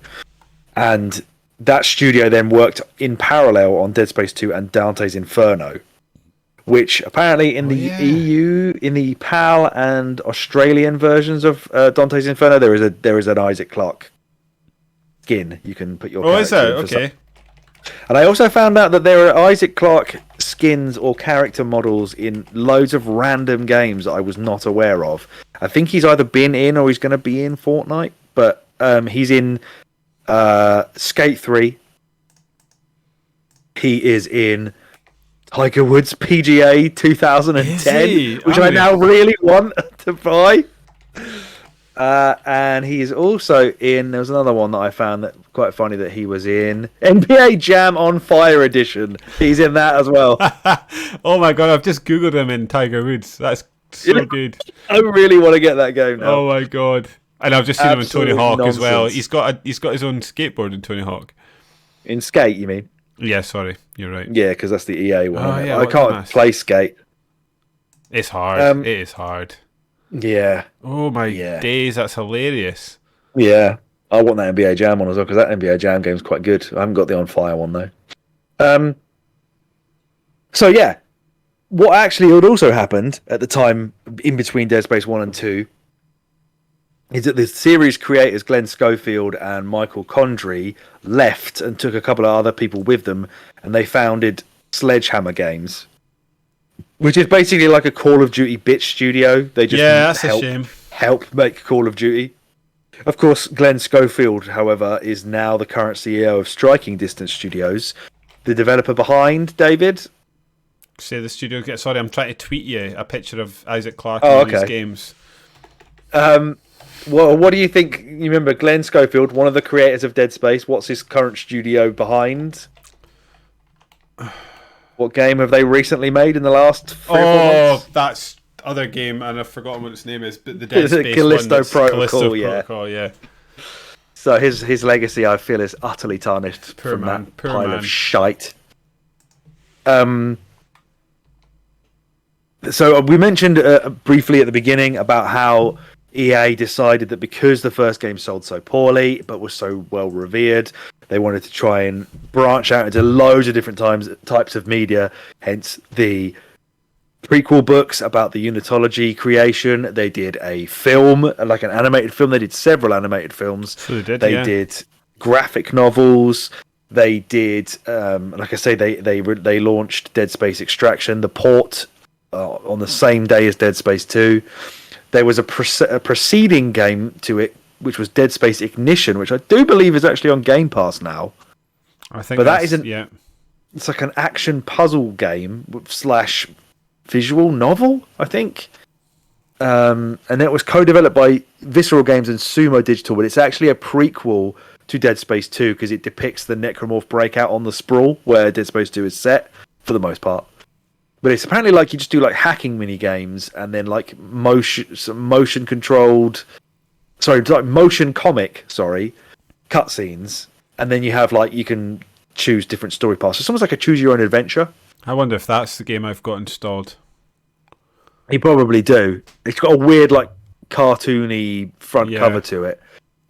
And that studio then worked in parallel on Dead Space 2 and Dante's Inferno, which apparently in the EU, in the PAL and Australian versions of Dante's Inferno, there is an Isaac Clarke skin you can put your. Oh, is there? Okay. And I also found out that there are Isaac Clarke skins or character models in loads of random games that I was not aware of. I think he's either been in or he's going to be in Fortnite, but he's in Skate 3. He is in Tiger Woods PGA 2010, which I now really want to buy. And he is also in. There was another one that I found that quite funny that he was in NBA Jam on Fire Edition. He's in that as well. Oh my god! I've just googled him in Tiger Woods. That's so good. I really want to get that game now. Oh my god! And I've just seen him in Tony Hawk as well. He's got his own skateboard in Tony Hawk. In Skate, you mean? Yeah, sorry, you're right. Yeah, because that's the EA one. Oh, yeah, I can't play Skate. It's hard. It is hard. Yeah. Oh my days, that's hilarious. Yeah, I want that NBA Jam one as well, because that NBA Jam game's quite good. I haven't got the On Fire one though. So yeah, what actually had also happened at the time in between Dead Space 1 and 2 is that the series creators Glenn Schofield and Michael Condrey left and took a couple of other people with them, and they founded Sledgehammer Games, which is basically like a Call of Duty bitch studio. They just that's a shame. Help make Call of Duty. Of course, Glenn Schofield, however, is now the current CEO of Striking Distance Studios, the developer behind David. Say the studio. Sorry, I'm trying to tweet you a picture of Isaac Clarke in these games. Well, what do you think? You remember Glenn Schofield, one of the creators of Dead Space. What's his current studio behind? What game have they recently made in the last 3 or 4 months? That's other game, and I've forgotten what its name is. But the Dead Space Callisto one. Protocol, Protocol, yeah. So his legacy, I feel, is utterly tarnished that pile of shite. So we mentioned briefly at the beginning about how EA decided that because the first game sold so poorly but was so well revered, they wanted to try and branch out into loads of different types of media, hence the prequel books about the Unitology creation. They did a film, like an animated film. They did several animated films. So they did graphic novels. They did, like I say, they launched Dead Space Extraction, the port, on the same day as Dead Space 2. There was a preceding game to it, which was Dead Space Ignition, which I do believe is actually on Game Pass now. I think, but that isn't. Yeah, it's like an action puzzle game / visual novel, I think. And it was co-developed by Visceral Games and Sumo Digital, but it's actually a prequel to Dead Space 2 because it depicts the Necromorph breakout on the Sprawl, where Dead Space 2 is set for the most part. But it's apparently like you just do like hacking mini games and then like motion comic cutscenes, and then you have like you can choose different story paths. It's almost like a choose your own adventure. I wonder if that's the game I've got installed. You probably do. It's got a weird like cartoony front cover to it.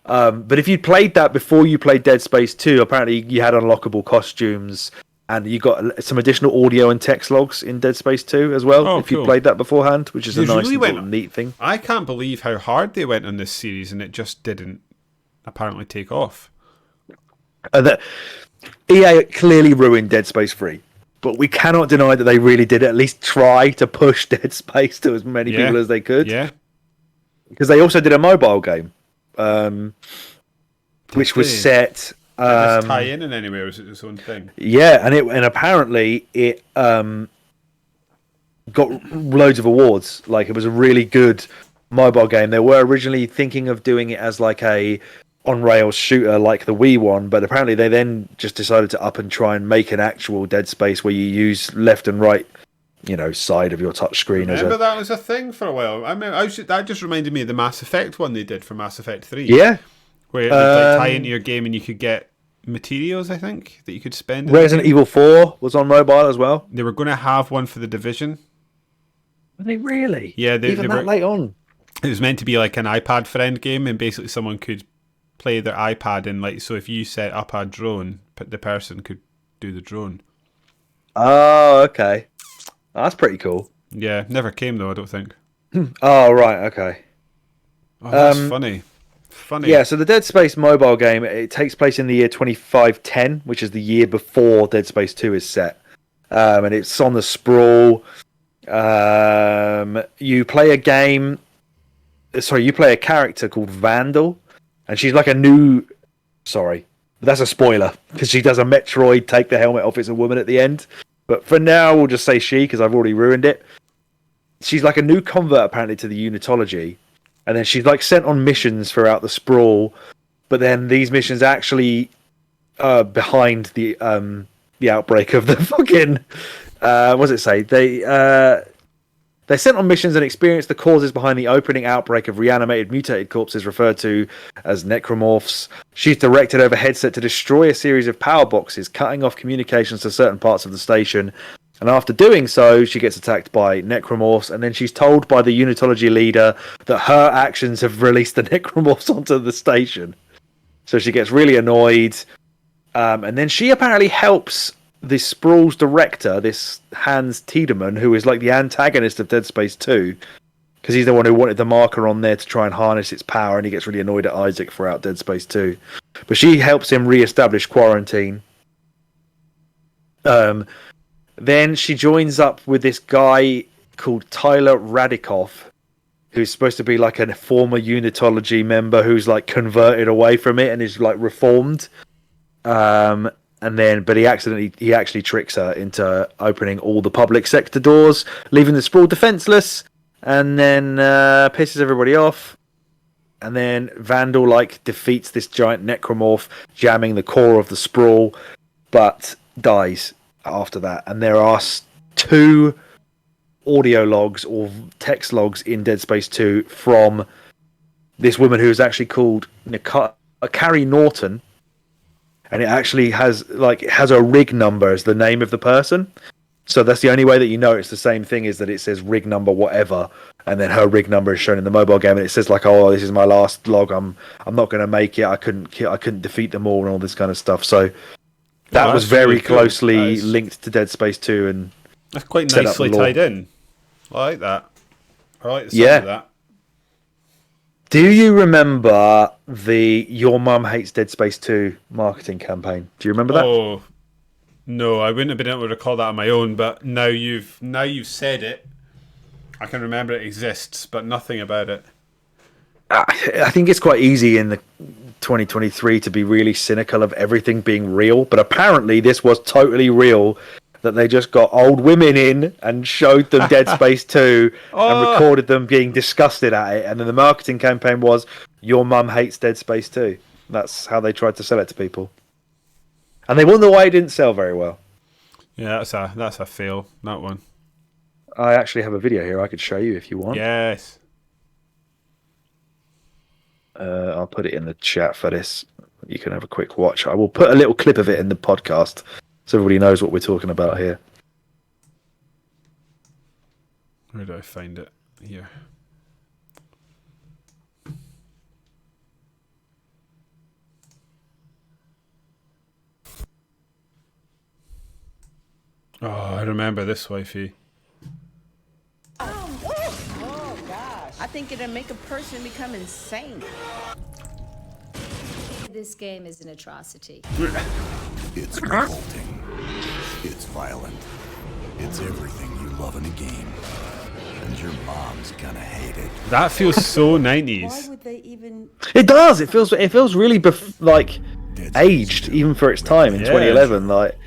But if you'd played that before you played Dead Space 2, apparently you had unlockable costumes. And you got some additional audio and text logs in Dead Space 2 as well, if you played that beforehand, which is a nice neat thing. I can't believe how hard they went on this series, and it just didn't apparently take off. EA clearly ruined Dead Space 3, but we cannot deny that they really did at least try to push Dead Space to as many people as they could. Yeah. Because they also did a mobile game, which was set... Did this tie in any way, or was it its own thing? Yeah, and apparently it got loads of awards. Like, it was a really good mobile game. They were originally thinking of doing it as like a on-rails shooter like the Wii one, but apparently they then just decided to up and try and make an actual Dead Space where you use left and right, side of your touchscreen. Remember that was a thing for a while. I mean, that just reminded me of the Mass Effect one they did for Mass Effect 3. Yeah. Where it would like, tie into your game and you could get materials, I think, that you could spend. Resident Evil 4 was on mobile as well. They were going to have one for The Division. Were they really? Yeah, they were that late on. It was meant to be like an iPad friend game, and basically someone could play their iPad, and like, so if you set up a drone, the person could do the drone. Oh, okay. That's pretty cool. Yeah, never came though, I don't think. Oh, right, okay. Oh, that's funny. Yeah, so the Dead Space mobile game, it takes place in the year 2510, which is the year before Dead Space 2 is set. And it's on the Sprawl. You play a character called Vandal, and she's like a new... Sorry, that's a spoiler, because she does a Metroid take the helmet off, it's a woman at the end. But for now, we'll just say she, because I've already ruined it. She's like a new convert, apparently, to the Unitology. And then she's like sent on missions throughout the Sprawl, but then these missions actually behind the outbreak of the fucking what does it say? They're sent on missions and experience the causes behind the opening outbreak of reanimated mutated corpses referred to as necromorphs. She's directed over headset to destroy a series of power boxes, cutting off communications to certain parts of the station. And after doing so, she gets attacked by necromorphs, and then she's told by the Unitology leader that her actions have released the necromorphs onto the station. So she gets really annoyed, and then she apparently helps this Sprawl's director, this Hans Tiedemann, who is like the antagonist of Dead Space 2, because he's the one who wanted the marker on there to try and harness its power, and he gets really annoyed at Isaac throughout Dead Space 2. But she helps him re-establish quarantine. Then she joins up with this guy called Tyler Radikoff, who's supposed to be like a former Unitology member who's like converted away from it and is like reformed. But he actually tricks her into opening all the public sector doors, leaving the Sprawl defenseless, and then pisses everybody off. And then Vandal like defeats this giant necromorph, jamming the core of the Sprawl, but dies after that. And there are 2 audio logs or text logs in Dead Space 2 from this woman who is actually called Carrie Norton, and it actually has a rig number as the name of the person. So that's the only way that you know it's the same thing, is that it says rig number whatever, and then her rig number is shown in the mobile game, and it says like, oh, this is my last log. I'm not going to make it. I couldn't defeat them all and all this kind of stuff. So that was very closely linked to Dead Space 2, and that's quite nicely tied in. I like that. I like the sound of that. Do you remember the Your Mum Hates Dead Space 2 marketing campaign? Do you remember that? Oh, no, I wouldn't have been able to recall that on my own, but now you've said it, I can remember it exists, but nothing about it. I think it's quite easy in the 2023 to be really cynical of everything being real, but apparently this was totally real, that they just got old women in and showed them Dead Space 2 and recorded them being disgusted at it, and then the marketing campaign was, Your Mum Hates Dead Space 2. That's how they tried to sell it to people. And they wonder why it didn't sell very well. Yeah, that's a fail, that one. I actually have a video here I could show you if you want. Yes. I'll put it in the chat for this. You can have a quick watch. I will put a little clip of it in the podcast so everybody knows what we're talking about here. Where do I find it? Here. Oh, I remember this wifey. Oh gosh. I think it'll make a person become insane. This game is an atrocity. It's revolting. It's violent. It's everything you love in a game. And your mom's gonna hate it. That feels so Why 90s. would they even... It does. It feels really aged even for its time in 2011. Like,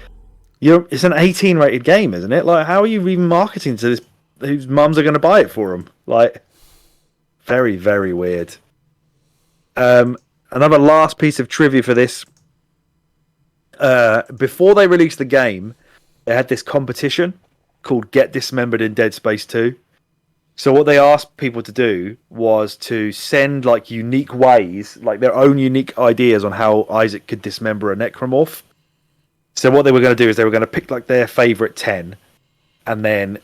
it's an 18 rated game, isn't it? Like, how are you even marketing to this? Whose mums are going to buy it for them? Like, very, very weird. Another last piece of trivia for this. Before they released the game, they had this competition called Get Dismembered in Dead Space 2. So what they asked people to do was to send like unique ways, like their own unique ideas on how Isaac could dismember a necromorph. So what they were going to do is they were going to pick like their favorite 10 and then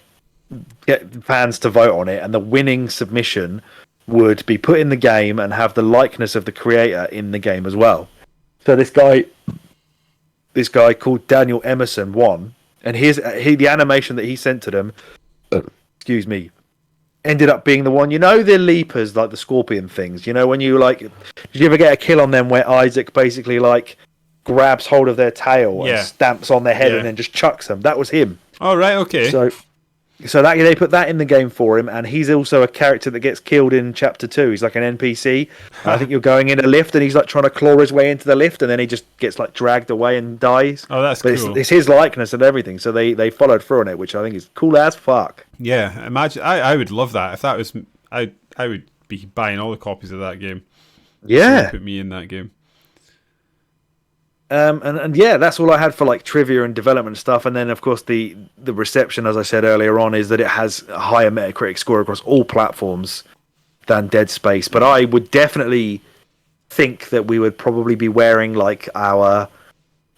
get fans to vote on it, and the winning submission would be put in the game and have the likeness of the creator in the game as well. So this guy called Daniel Emerson won, and the animation that he sent to them, excuse me, ended up being the one, the leapers, like the scorpion things, when you did you ever get a kill on them where Isaac basically like grabs hold of their tail and stamps on their head and then just chucks them? That was him. Oh, right, okay. So that they put that in the game for him, and he's also a character that gets killed in Chapter 2. He's like an NPC. I think you're going in a lift, and he's like trying to claw his way into the lift, and then he just gets like dragged away and dies. Oh, that's cool. It's his likeness and everything, so they followed through on it, which I think is cool as fuck. Yeah, imagine. I would love that. If that was, I would be buying all the copies of that game. Yeah, put me in that game. And yeah, that's all I had for like trivia and development stuff. And then of course the reception, as I said earlier on, is that it has a higher Metacritic score across all platforms than Dead Space. But I would definitely think that we would probably be wearing like our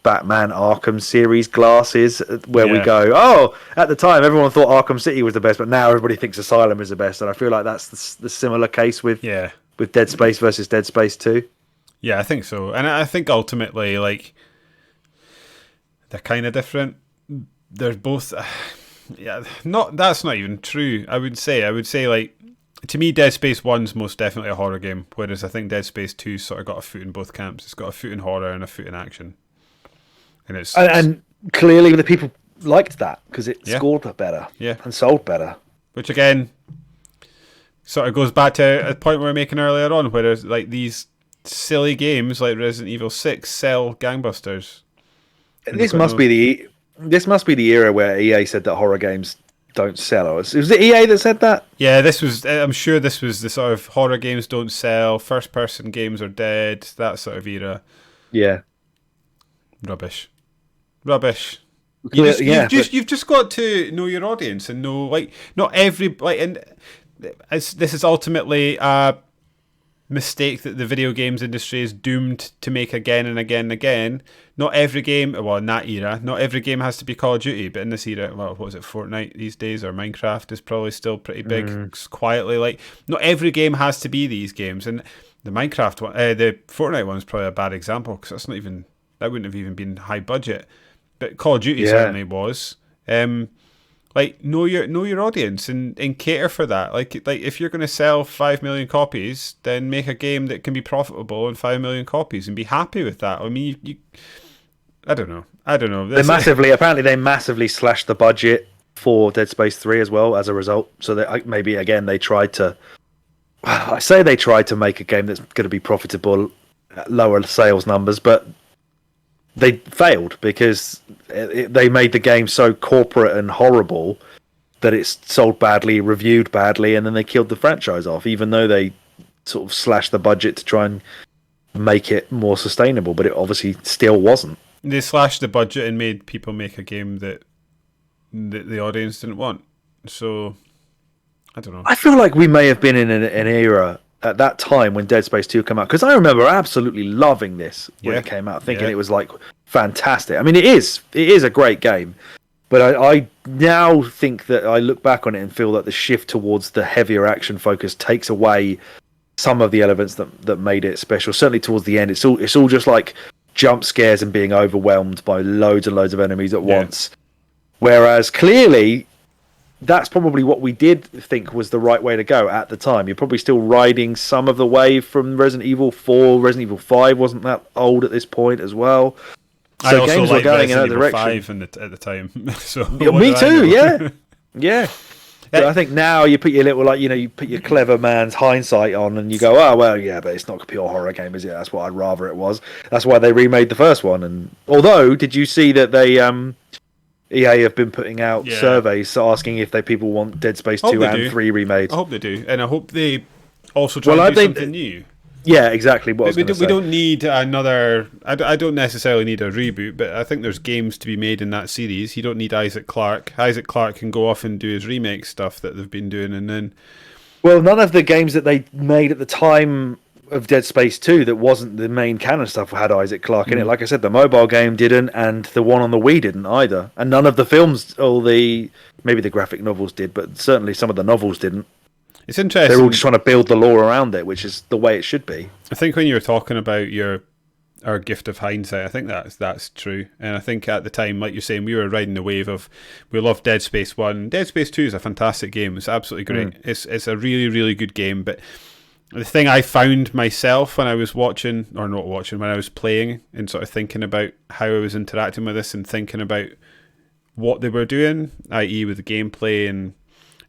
Batman Arkham series glasses, where we go, oh, at the time everyone thought Arkham City was the best, but now everybody thinks Asylum is the best. And I feel like that's the similar case with Dead Space versus Dead Space 2. Yeah, I think so. And I think ultimately, like, they're kind of different. They're both... that's not even true, I would say. I would say, like, to me, Dead Space 1's most definitely a horror game, whereas I think Dead Space 2 sort of got a foot in both camps. It's got a foot in horror and a foot in action. And and clearly the people liked that because it scored better Yeah. and sold better. Which again sort of goes back to a point we were making earlier on, where like these silly games like Resident Evil 6 sell gangbusters. This must be the era where EA said that horror games don't sell. Was it EA that said that? Yeah, I'm sure this was the sort of horror games don't sell, first person games are dead, that sort of era. Yeah. Rubbish. You've just got to know your audience and know, like, not every, like, and this is ultimately a mistake that the video games industry is doomed to make again and again and again. Not every game, well, in that era, not every game has to be Call of Duty, but in this era, well, what is it, Fortnite these days, or Minecraft is probably still pretty big, quietly, like, not every game has to be these games, and the Minecraft one, the Fortnite one is probably a bad example, because that wouldn't have even been high budget, but Call of Duty certainly was. Like, know your audience and cater for that. Like if you're going to sell 5 million copies, then make a game that can be profitable on 5 million copies and be happy with that. I mean, you I don't know. Apparently they massively slashed the budget for Dead Space 3 as well as a result. So that maybe again they tried to make a game that's going to be profitable at lower sales numbers, but they failed because they made the game so corporate and horrible that it's sold badly, reviewed badly, and then they killed the franchise off, even though they sort of slashed the budget to try and make it more sustainable, but it obviously still wasn't. They slashed the budget and made people make a game that the audience didn't want. So, I don't know. I feel like we may have been in an era at that time when Dead Space 2 came out, because I remember absolutely loving this when it came out, thinking it was like fantastic. I mean, it is a great game, but I now think that I look back on it and feel that the shift towards the heavier action focus takes away some of the elements that made it special. Certainly towards the end, it's all just like jump scares and being overwhelmed by loads and loads of enemies at once. Whereas clearly, that's probably what we did think was the right way to go at the time. You're probably still riding some of the wave from Resident Evil 4. Resident Evil 5 wasn't that old at this point as well. So I also games were going in that direction. At the time. So me too, yeah. But I think now you put your little, you put your clever man's hindsight on and you go, oh, well, yeah, but it's not a pure horror game, is it? That's what I'd rather it was. That's why they remade the first one. And although, did you see that they... EA have been putting out surveys asking if people want Dead Space 2 and 3 remade. I hope they do, and I hope they also try to do something new. Yeah, exactly. We don't need another... I don't necessarily need a reboot, but I think there's games to be made in that series. You don't need Isaac Clarke. Isaac Clarke can go off and do his remake stuff that they've been doing, and then... Well, none of the games that they made at the time of Dead Space 2 that wasn't the main canon stuff had Isaac Clarke in it. Like I said, the mobile game didn't, and the one on the Wii didn't either. And none of the films, maybe the graphic novels did, but certainly some of the novels didn't. It's interesting. They're all just trying to build the lore around it, which is the way it should be. I think when you were talking about our gift of hindsight, I think that's true. And I think at the time, like you're saying, we were riding the wave of, we loved Dead Space 1. Dead Space 2 is a fantastic game. It's absolutely great. It's a really, really good game, but the thing I found myself when I was when I was playing and sort of thinking about how I was interacting with this and thinking about what they were doing, i.e. with the gameplay and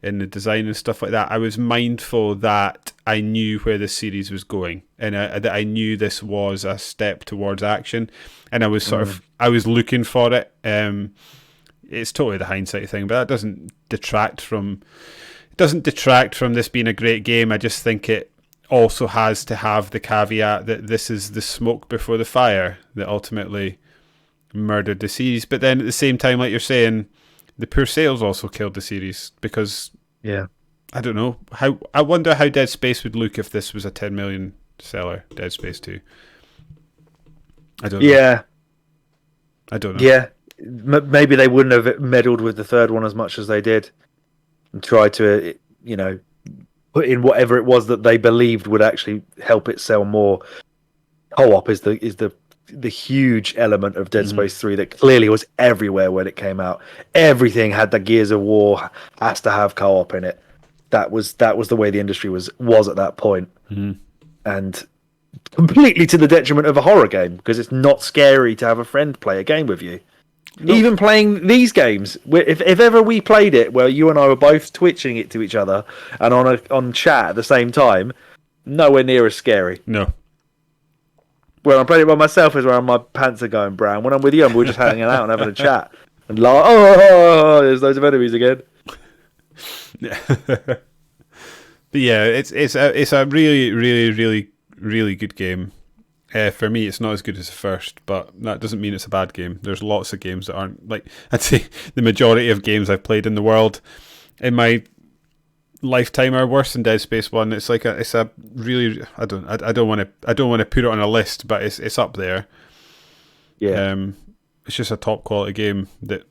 the design and stuff like that, I was mindful that I knew where this series was going and that I knew this was a step towards action, and I was I was looking for it. It's totally the hindsight thing, but that doesn't detract from this being a great game. I just think it also has to have the caveat that this is the smoke before the fire that ultimately murdered the series. But then at the same time, like you're saying, the poor sales also killed the series because I don't know I wonder how Dead Space would look if this was a 10 million seller, Dead Space 2. I don't know. Yeah, maybe they wouldn't have meddled with the third one as much as they did and tried to put in whatever it was that they believed would actually help it sell more. Co-op is the huge element of Dead Space 3 that clearly was everywhere when it came out. Everything had the Gears of War has to have co-op in it. that was the way the industry was at that point. Mhm. And completely to the detriment of a horror game, because it's not scary to have a friend play a game with you. Even playing these games, if ever we played it where you and I were both twitching it to each other and on chat at the same time, nowhere near as scary. No. When I'm playing it by myself is where my pants are going brown. When I'm with you, we're just hanging out and having a chat and like, oh, there's loads of enemies again. Yeah. But yeah, it's a really, really, really, really good game. For me, it's not as good as the first, but that doesn't mean it's a bad game. There's lots of games that aren't, like, I'd say the majority of games I've played in the world in my lifetime are worse than Dead Space 1. It's like it's a really, I don't want to put it on a list, but it's up there. Yeah. It's just a top quality game that.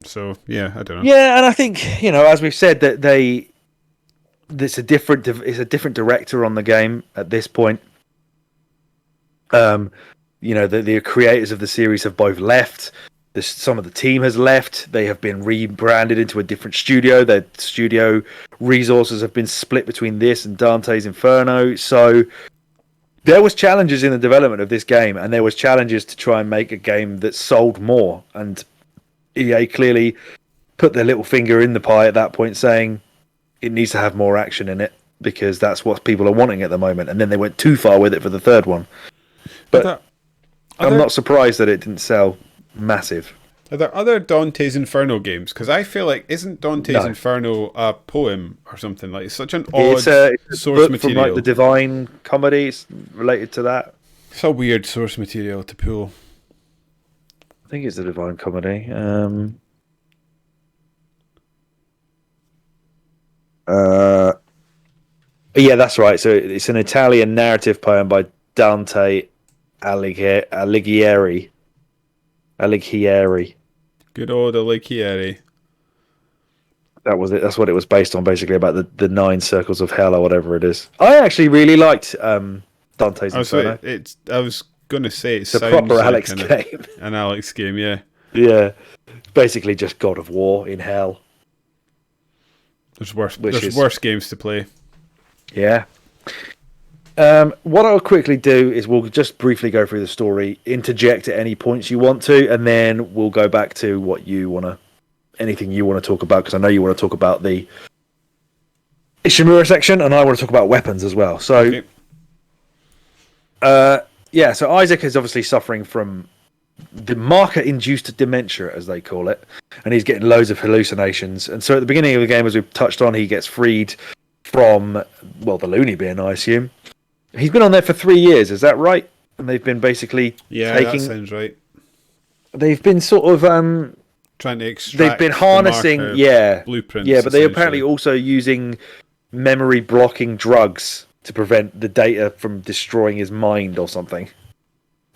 So yeah, I don't know. Yeah, and I think, as we've said, that it's a different director on the game at this point. The creators of the series have both left. Some of the team has left. They have been rebranded into a different studio. Their studio resources have been split between this and Dante's Inferno. So there was challenges in the development of this game, and there was challenges to try and make a game that sold more. And EA clearly put their little finger in the pie at that point, saying it needs to have more action in it because that's what people are wanting at the moment. And then they went too far with it for the third one. But I'm not surprised that it didn't sell massive. Are there other Dante's Inferno games? Because I feel like, isn't Dante's Inferno a poem or something? Like, it's such an odd it's a source book material. from like the Divine Comedy. It's related to that. It's a weird source material to pull. I think it's the Divine Comedy. Yeah, that's right. So it's an Italian narrative poem by Dante Alighieri. Good old Alighieri. That was it. That's what it was based on, basically, about the 9 circles of hell or whatever it is. I actually really liked Dante's Inferno. I was going to say it's a proper like Alex game. An Alex game, yeah. Yeah, basically just God of War in hell. There's worse games to play. Yeah. What I'll quickly do is we'll just briefly go through the story, interject at any points you want to, and then we'll go back to what you want to, anything you want to talk about, because I know you want to talk about the Ishimura section, and I want to talk about weapons as well. So, okay. So Isaac is obviously suffering from the marker-induced dementia, as they call it, and he's getting loads of hallucinations. And so at the beginning of the game, as we've touched on, he gets freed from, the loony bin, I assume. He's been on there for 3 years, is that right? And they've been basically that sounds right. They've been sort of trying to extract. They've been harnessing, blueprints. Yeah, but they're apparently also using memory blocking drugs to prevent the data from destroying his mind or something.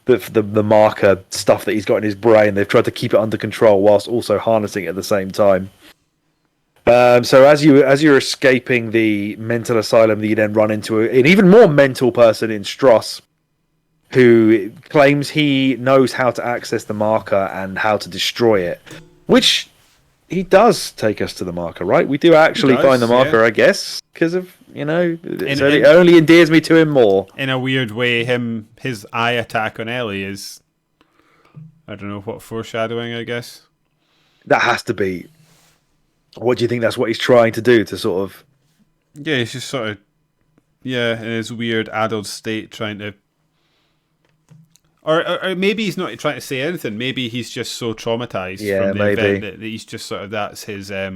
The marker stuff that he's got in his brain, they've tried to keep it under control whilst also harnessing it at the same time. So as you're escaping the mental asylum, you then run into an even more mental person in Stross, who claims he knows how to access the marker and how to destroy it. Which he does take us to the marker, right? We do actually find the marker, I guess, because of it only endears me to him more. In a weird way, his eye attack on Ellie is, I don't know what, foreshadowing, I guess. That has to be. What do you think that's what he's trying to do, to sort of... Yeah, he's just sort of, in his weird adult state trying to... Or maybe he's not trying to say anything. Maybe he's just so traumatized from the event that he's just sort of, that's his... I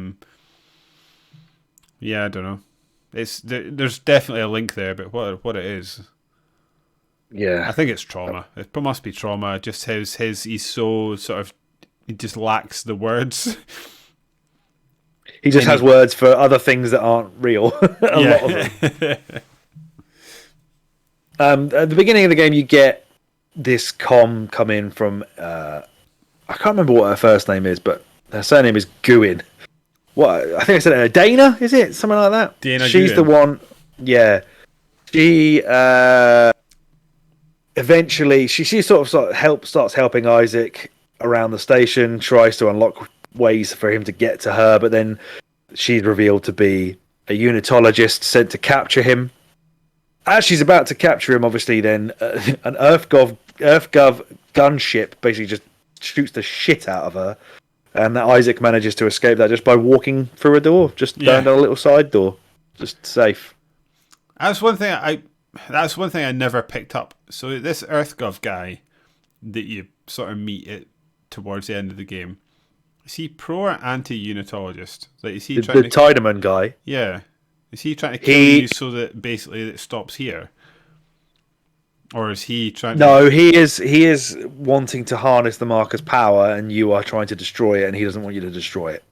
don't know. There's definitely a link there, but what it is... Yeah. I think it's trauma. It must be trauma. Just he's so sort of... He just lacks the words... He just has words for other things that aren't real. A lot of them. At the beginning of the game, you get this come in from... I can't remember what her first name is, but her surname is Guin. What? I think I said it. Dana, is it? Something like that? Dana She's Guin. the one... Yeah. She... Eventually, she sort of starts helping Isaac around the station, tries to unlock ways for him to get to her, but then she's revealed to be a unitologist sent to capture him. As she's about to capture him, obviously, then an Earthgov gunship basically just shoots the shit out of her, and that Isaac manages to escape that just by walking through a door, just down a little side door, just safe. That's one thing I never picked up. So this Earthgov guy that you sort of meet towards the end of the game, is he pro or anti-unitologist? Like, is he The trying to... Tiedemann guy. Yeah. Is he trying to kill you so that basically it stops here? Or is he trying to... No, he is wanting to harness the marker's power, and you are trying to destroy it, and he doesn't want you to destroy it.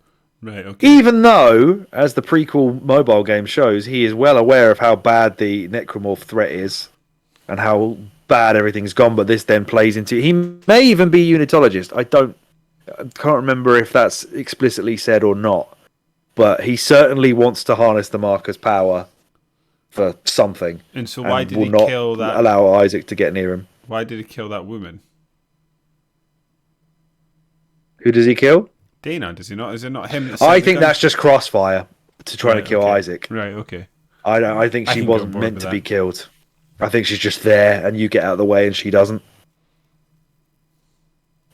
Right, okay. Even though, as the prequel mobile game shows, he is well aware of how bad the Necromorph threat is, and how bad everything's gone, but this then plays into... He may even be unitologist. I can't remember if that's explicitly said or not, but he certainly wants to harness the marker's power for something. And so why did will he not kill that... allow Isaac to get near him. Why did he kill that woman? Who does he kill? Dana, does he not? Is it not him? I think that's just crossfire to try to kill Isaac. Right, okay. I think she can go wasn't board meant with to that. be killed. I think she's just there, and you get out of the way, and she doesn't.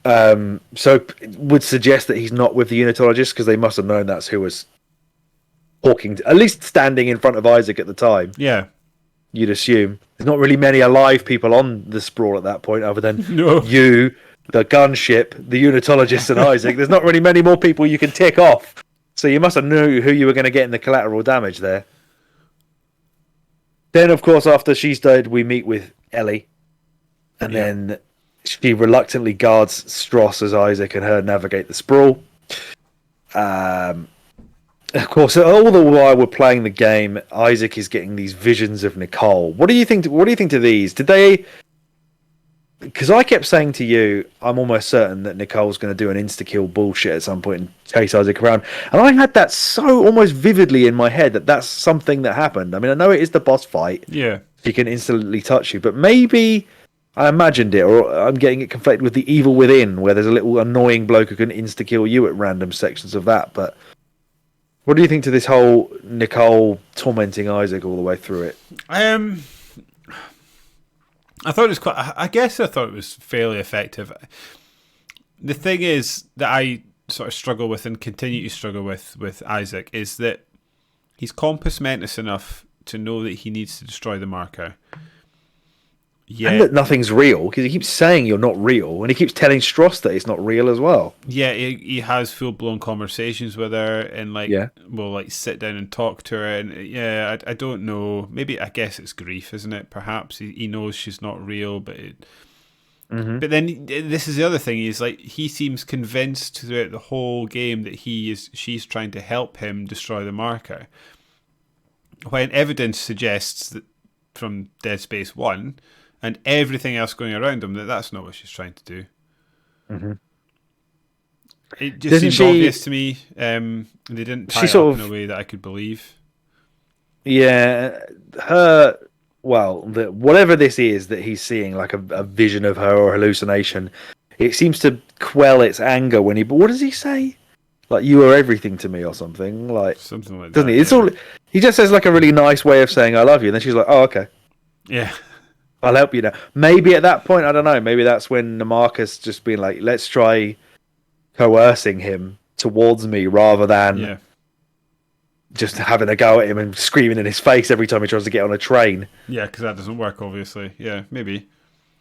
So would suggest that he's not with the unitologist, because they must have known that's who was talking, at least standing in front of Isaac at the time. Yeah. You'd assume there's not really many alive people on the Sprawl at that point, other than you, the gunship, the unitologist, and Isaac. There's not really many more people you can tick off. So you must have knew who you were going to get in the collateral damage there. Then, of course, after she's died, we meet with Ellie, and then she reluctantly guards Stross as Isaac and her navigate the Sprawl. Of course, all the while we're playing the game, Isaac is getting these visions of Nicole. What do you think? What do you think to these? Did they? Because I kept saying to you, I'm almost certain that Nicole's going to do an insta-kill bullshit at some point and chase Isaac around. And I had that so almost vividly in my head that that's something that happened. I mean, I know it is the boss fight. Yeah. She can instantly touch you, but maybe I imagined it, or I'm getting it conflated with the Evil Within, where there's a little annoying bloke who can insta-kill you at random sections of that. But what do you think to this whole Nicole tormenting Isaac all the way through it? I thought it was quite... I guess I thought it was fairly effective. The thing is that I sort of struggle with and continue to struggle with Isaac is that he's compass mentis enough to know that he needs to destroy the marker. Yeah. And that nothing's real, because he keeps saying you're not real, and he keeps telling Stross that it's not real as well. Yeah, he has full-blown conversations with her, and will sit down and talk to her, and I don't know. Maybe, I guess it's grief, isn't it? Perhaps he knows she's not real, but but then this is the other thing. Is like he seems convinced throughout the whole game that she's trying to help him destroy the marker, when evidence suggests that from Dead Space 1 and everything else going around him that's not what she's trying to do. Mm-hmm. It just seems obvious to me. They didn't tie it up in a way that I could believe. Yeah, whatever this is that he's seeing, like a vision of her or hallucination, it seems to quell its anger when but what does he say? Like, you are everything to me or something like that. Doesn't he? It's all he just says, like a really nice way of saying I love you, and then she's like, oh, okay. Yeah. I'll help you now. Maybe at that point, I don't know. Maybe that's when Marcus just being like, let's try coercing him towards me rather than just having a go at him and screaming in his face every time he tries to get on a train. Yeah, because that doesn't work, obviously. Yeah, maybe.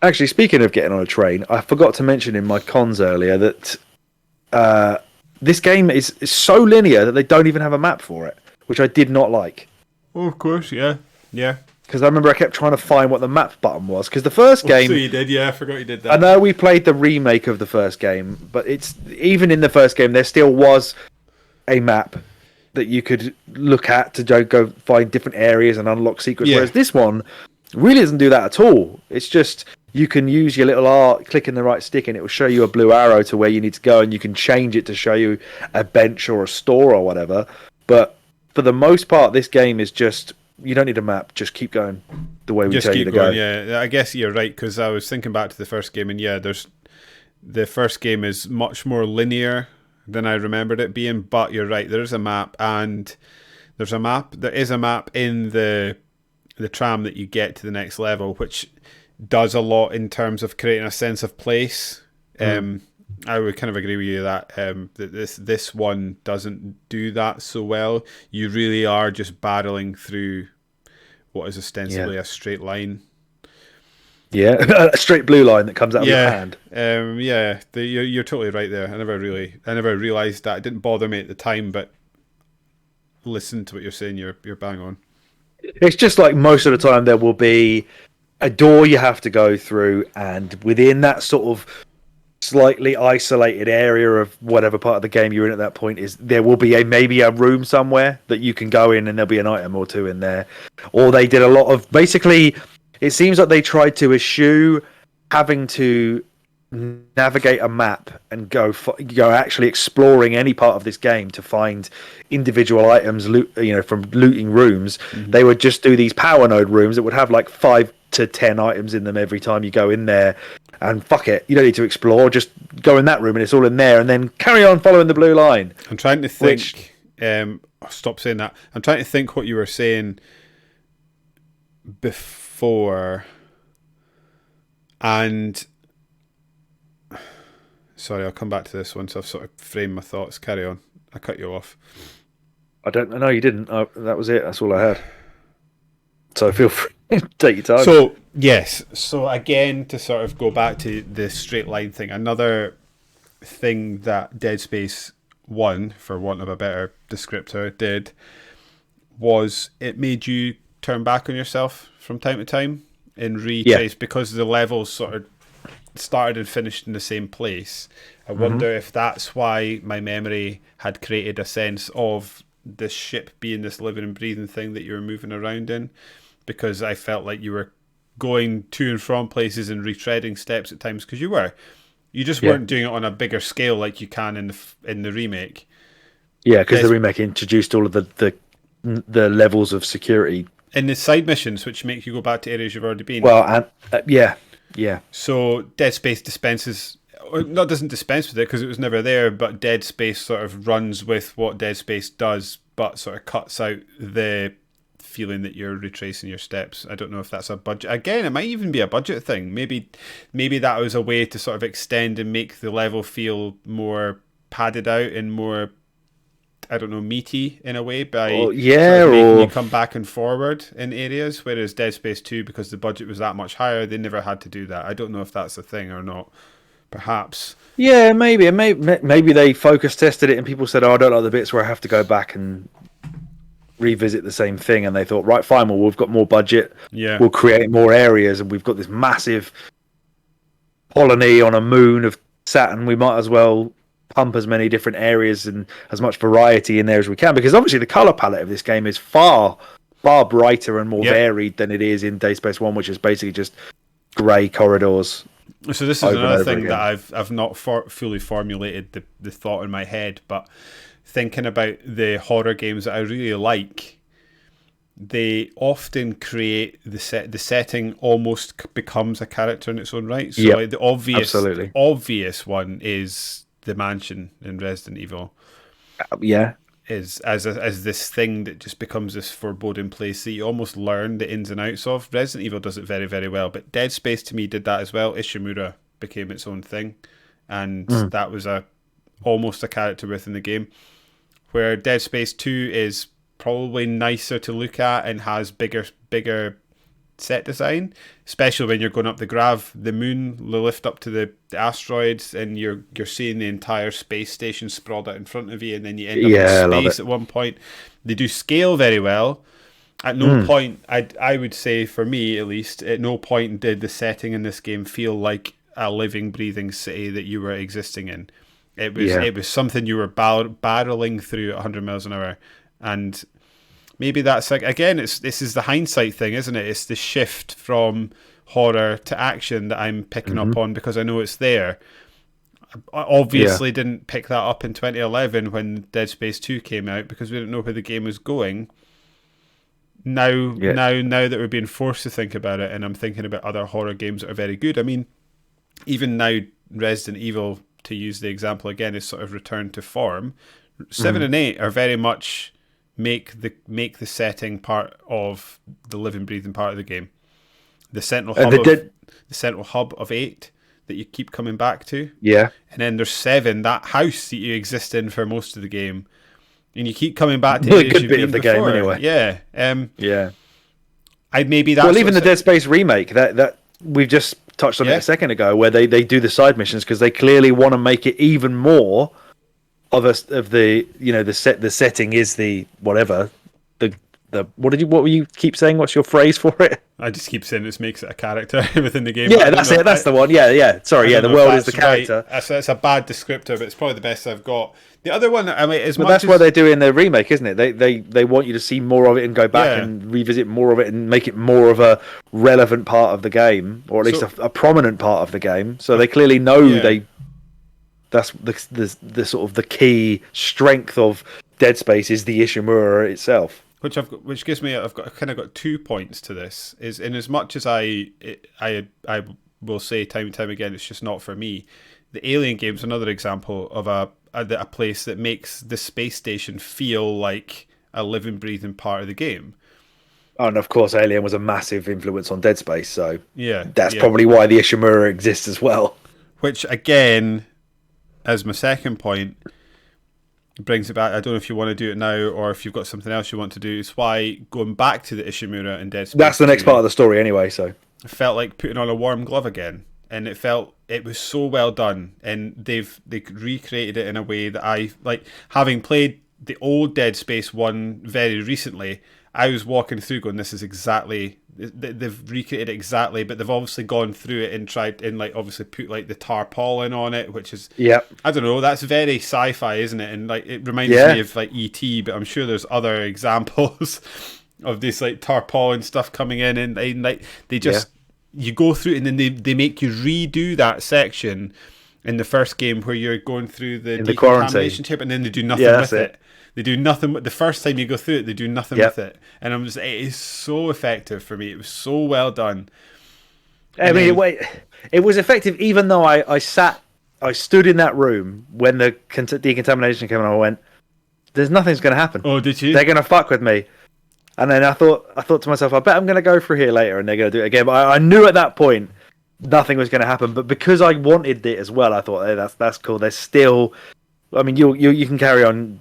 Actually, speaking of getting on a train, I forgot to mention in my cons earlier that this game is so linear that they don't even have a map for it, which I did not like. Oh, of course, yeah. Yeah. Because I remember I kept trying to find what the map button was. Because the first game... So you did, yeah, I forgot you did that. I know we played the remake of the first game, but even in the first game, there still was a map that you could look at to go find different areas and unlock secrets. Yeah. Whereas this one really doesn't do that at all. It's just you can use your little R, click in the right stick, and it will show you a blue arrow to where you need to go, and you can change it to show you a bench or a store or whatever. But for the most part, this game is just... You don't need a map. Just keep going the way we tell you to go. Yeah, I guess you're right, because I was thinking back to the first game, and the first game is much more linear than I remembered it being. But you're right, there is a map, and there is a map in the tram that you get to the next level, which does a lot in terms of creating a sense of place. I would kind of agree with you that this one doesn't do that so well. You really are just barreling through what is ostensibly a straight line. Yeah, a straight blue line that comes out of your hand. You're totally right there. I never realised that. It didn't bother me at the time, but listen to what you're saying. You're bang on. It's just like most of the time there will be a door you have to go through, and within that sort of slightly isolated area of whatever part of the game you're in at that point there will be maybe a room somewhere that you can go in, and there'll be an item or two in there. Or they did a lot of, basically, it seems like they tried to eschew having to navigate a map and go actually exploring any part of this game to find individual items, from looting rooms. They would just do these power node rooms that would have like 5 to 10 items in them every time you go in there, and fuck it, you don't need to explore, just go in that room and it's all in there, and then carry on following the blue line. I'm trying to think stop saying that. I'm trying to think what you were saying before, and sorry, I'll come back to this once I've sort of framed my thoughts. Carry on. I cut you off. I don't know. You didn't. That was it. That's all I had. So feel free. Take your time. So, yes. So, again, to sort of go back to the straight line thing, another thing that Dead Space 1, for want of a better descriptor, did was it made you turn back on yourself from time to time and retrace, because the levels sort of started and finished in the same place. I wonder if that's why my memory had created a sense of this ship being this living and breathing thing that you were moving around in, because I felt like you were going to and from places and retreading steps at times, because you just weren't doing it on a bigger scale like you can in the remake. Yeah, because the remake introduced all of the levels of security in the side missions, which make you go back to areas you've already been. Well, and yeah. So Dead Space doesn't dispense with it because it was never there, but Dead Space sort of runs with what Dead Space does, but sort of cuts out the feeling that you're retracing your steps. I don't know if that's a budget. Again, it might even be a budget thing. Maybe that was a way to sort of extend and make the level feel more padded out and more, I don't know, meaty in a way by making you come back and forward in areas. Whereas Dead Space 2, because the budget was that much higher, they never had to do that. I don't know if that's a thing or not. Perhaps. Yeah, maybe they focus tested it and people said, I don't like the bits where I have to go back and revisit the same thing, and they thought, right, fine, well, we've got more budget, we'll create more areas, and we've got this massive colony on a moon of Saturn, we might as well pump as many different areas and as much variety in there as we can, because obviously the color palette of this game is far brighter and more varied than it is in Dead Space 1, which is basically just grey corridors. So this is another thing that I've not fully formulated the thought in my head, but thinking about the horror games that I really like, they often create the setting almost becomes a character in its own right. So like the obvious one is the mansion in Resident Evil. Is as this thing that just becomes this foreboding place that you almost learn the ins and outs of. Resident Evil does it very, very well, but Dead Space to me did that as well. Ishimura became its own thing, and that was almost a character within the game. Where Dead Space 2 is probably nicer to look at and has bigger set design, especially when you're going up the moon, the lift up to the asteroids, and you're seeing the entire space station sprawled out in front of you, and then you end up in space at one point. They do scale very well. At no point, I would say, for me at least, at no point did the setting in this game feel like a living, breathing city that you were existing in. It was something you were barreling through at 100 miles an hour, and maybe that's like, again, this is the hindsight thing, isn't it? It's the shift from horror to action that I'm picking up on because I know it's there. I obviously didn't pick that up in 2011 when Dead Space 2 came out because we didn't know where the game was going. Now that we're being forced to think about it, and I'm thinking about other horror games that are very good. I mean, even now, Resident Evil to use the example again, is sort of return to form. 7 and 8 are very much make the setting part of the living, breathing part of the game. The central hub of 8 that you keep coming back to. Yeah. And then there's 7, that house that you exist in for most of the game. And you keep coming back to a good bit of the game anyway. Yeah. Yeah. Well, even the Dead Space remake that we've just touched on it a second ago, where they do the side missions because they clearly want to make it even more of the the setting is the whatever the what will you keep saying? What's your phrase for it? I just keep saying this makes it a character within the game. Yeah, that's it. That's the one. Yeah. Sorry, the world is the character. Right. It's a bad descriptor, but it's probably the best I've got. The other one, I mean, that's why they're doing their remake, isn't it? They want you to see more of it and go back and revisit more of it and make it more of a relevant part of the game, or at least a prominent part of the game. So they clearly know that's the sort of the key strength of Dead Space is the Ishimura itself. Which gives me, I've kind of got 2 points to this. Is in as much as I will say time and time again, it's just not for me. The Alien game's another example of a place that makes the space station feel like a living, breathing part of the game. Oh, and of course, Alien was a massive influence on Dead Space, so that's yeah. probably why the Ishimura exists as well. Which again, as my second point, brings it back. I don't know if you want to do it now or if you've got something else you want to do. It's why going back to the Ishimura and Dead Space. That's the next part of the story anyway, so. It felt like putting on a warm glove again. And it was so well done. And they recreated it in a way that I like. Having played the old Dead Space 1 very recently, I was walking through going, this is exactly, they've recreated it exactly, but they've obviously gone through it and tried and like obviously put like the tarpaulin on it, which is, I don't know, that's very sci-fi, isn't it? And like it reminds me of like E.T., but I'm sure there's other examples of this like tarpaulin stuff coming in, and like they just, you go through it and then they make you redo that section in the first game where you're going through the decontamination chamber, and then they do nothing with it. They do nothing. The first time you go through it, they do nothing with it, and it is so effective for me. It was so well done. I mean, it was effective, even though I stood in that room when the decontamination came, and I went, "There's nothing's going to happen." Oh, did you? They're going to fuck with me. And then I thought to myself, I bet I'm going to go through here later, and they're going to do it again. But I knew at that point nothing was going to happen. But because I wanted it as well, I thought, hey, that's cool. There's still, I mean, you can carry on,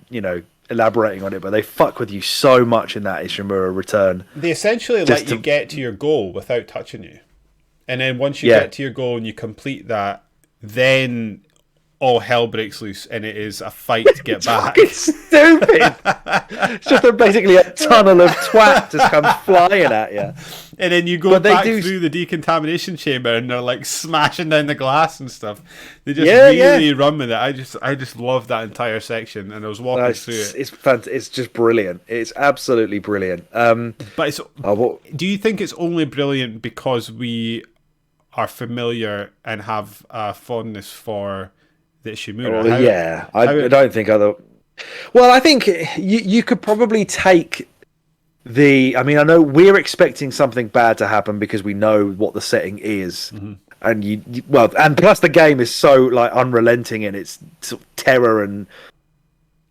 elaborating on it, but they fuck with you so much in that Ishimura return. They essentially let you get to your goal without touching you, and then once you get to your goal and you complete that, then all hell breaks loose, and it is a fight to get back. It's stupid. It's just basically a tunnel of twat just comes flying at you. And then you go back through the decontamination chamber, and they're like smashing down the glass and stuff. They just really run with it. I just love that entire section, and I was walking through it. It's just brilliant. It's absolutely brilliant. But do you think it's only brilliant because we are familiar and have a fondness for the Ishimura? I don't think other. Well, I think you could probably take I mean, I know we're expecting something bad to happen because we know what the setting is, and and plus the game is so like unrelenting in its sort of terror and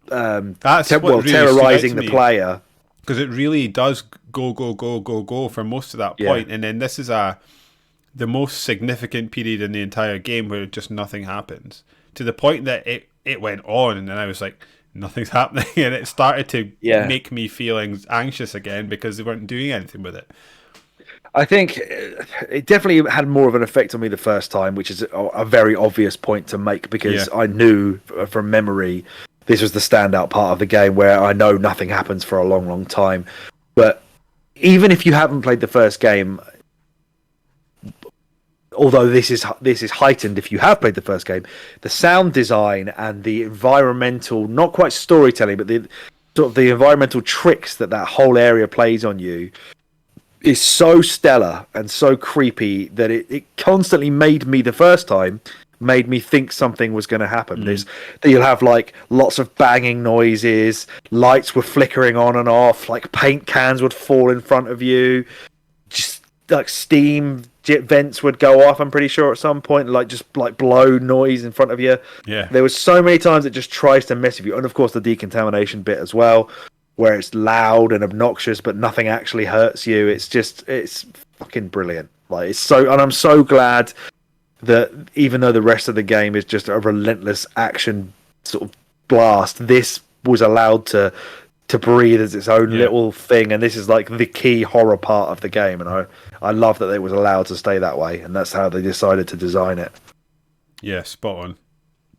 terrorizing the player, because it really does go for most of that point, and then this is the most significant period in the entire game where just nothing happens, to the point that it went on, and then I was like, nothing's happening, and it started to make me feeling anxious again because they weren't doing anything with it. I think it definitely had more of an effect on me the first time, which is a very obvious point to make, because I knew from memory this was the standout part of the game where I know nothing happens for a long, long time. But even if you haven't played the first game, although this is heightened if you have played the first game, the sound design and the environmental, not quite storytelling, but the sort of the environmental tricks that whole area plays on you is so stellar and so creepy that it constantly made me think something was going to happen. You'll have like lots of banging noises, lights were flickering on and off, like paint cans would fall in front of you. Just like steam vents would go off, I'm pretty sure, at some point, like just like blow noise in front of you. Yeah. There was so many times it just tries to mess with you. And of course the decontamination bit as well, where it's loud and obnoxious but nothing actually hurts you. It's fucking brilliant. Like, it's so, and I'm so glad that even though the rest of the game is just a relentless action sort of blast, this was allowed to breathe as its own little thing, and this is like the key horror part of the game, and I love that it was allowed to stay that way, and that's how they decided to design it. Yeah, spot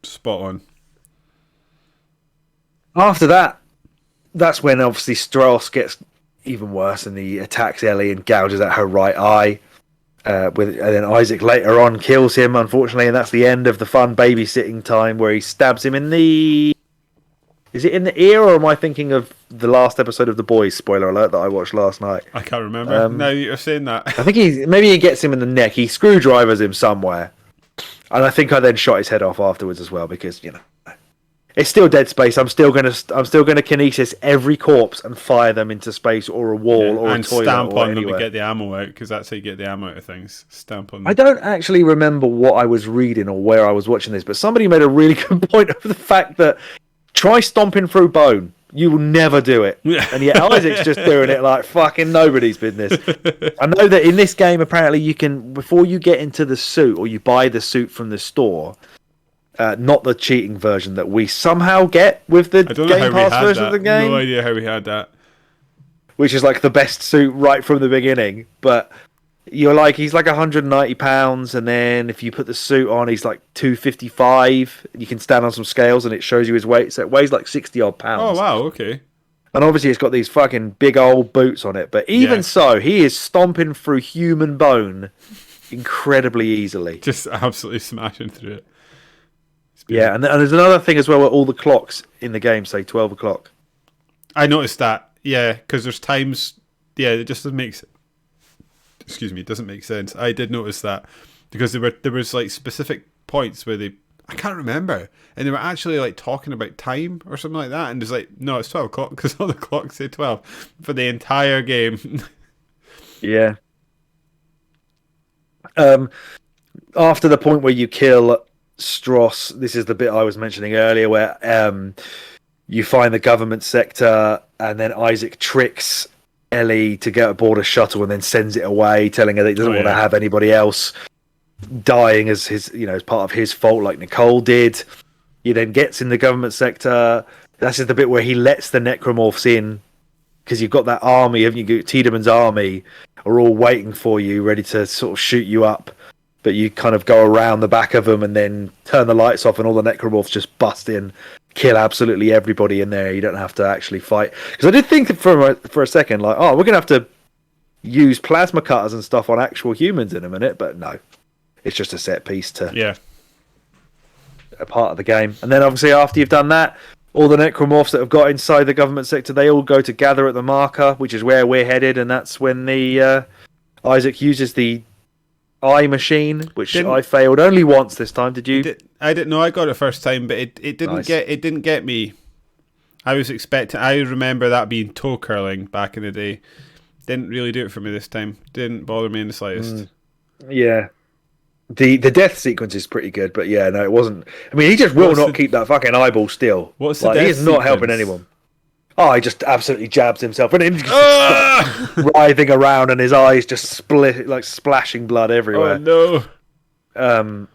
on. After that, that's when obviously Strauss gets even worse, and he attacks Ellie and gouges at her right eye. And then Isaac later on kills him, unfortunately, and that's the end of the fun babysitting time where he stabs him in the... Is it in the ear, or am I thinking of the last episode of The Boys, spoiler alert, that I watched last night? I can't remember. Now you're saying that. I think maybe he gets him in the neck. He screwdrivers him somewhere. And I think I then shot his head off afterwards as well, because, you know, it's still Dead Space. I'm still gonna kinesis every corpse and fire them into space or a wall or a toilet stamp or on them anywhere. to get the ammo out, because that's how you get the ammo out of things. Stamp on them. I don't actually remember what I was reading or where I was watching this, but somebody made a really good point of the fact that try stomping through bone. You will never do it. And yet Isaac's just doing it like fucking nobody's business. I know that in this game, apparently, you can, before you get into the suit or you buy the suit from the store, not the cheating version that we somehow get with the Game Pass version of the game. No idea how we had that. Which is like the best suit right from the beginning. But you're like, he's like £190, and then if you put the suit on, he's like £255. You can stand on some scales and it shows you his weight. So it weighs like 60 odd pounds. Oh wow, okay. And obviously it's got these fucking big old boots on it. But even so, he is stomping through human bone incredibly easily. Just absolutely smashing through it. Yeah, and there's another thing as well where all the clocks in the game say 12 o'clock. I noticed that, yeah, because there's times, it just doesn't make sense. Excuse me, it doesn't make sense. I did notice that, because there was like specific points where I can't remember, and they were actually like talking about time or something like that, and it's like, no, it's 12 o'clock, because all the clocks say 12 for the entire game. Yeah. After the point where you kill Strauss, this is the bit I was mentioning earlier, where you find the government sector, and then Isaac tricks Ellie to get aboard a shuttle and then sends it away, telling her that he doesn't want to have anybody else dying as his, as part of his fault, like Nicole did. He then gets in the government sector. That's just the bit where he lets the Necromorphs in, because you've got that army, haven't you? Tiedemann's army are all waiting for you, ready to sort of shoot you up. But you kind of go around the back of them and then turn the lights off, and all the Necromorphs just bust in, kill absolutely everybody in there. You don't have to actually fight. Because I did think for a second, like, oh, we're going to have to use plasma cutters and stuff on actual humans in a minute. But no, it's just a set piece to a part of the game. And then obviously after you've done that, all the Necromorphs that have got inside the government sector, they all go to gather at the marker, which is where we're headed. And that's when the Isaac uses the eye machine, which I failed only once this time. Did you? I didn't know. I got it first time, but it didn't get me. I was expecting. I remember that being toe curling back in the day. Didn't really do it for me this time. Didn't bother me in the slightest. Yeah, the death sequence is pretty good, but yeah, no, it wasn't. I mean, he just will not keep that fucking eyeball still. What's the death he is not sequence? helping anyone. Oh, he just absolutely jabs himself, and then writhing around, and his eyes just split, like splashing blood everywhere. Oh no!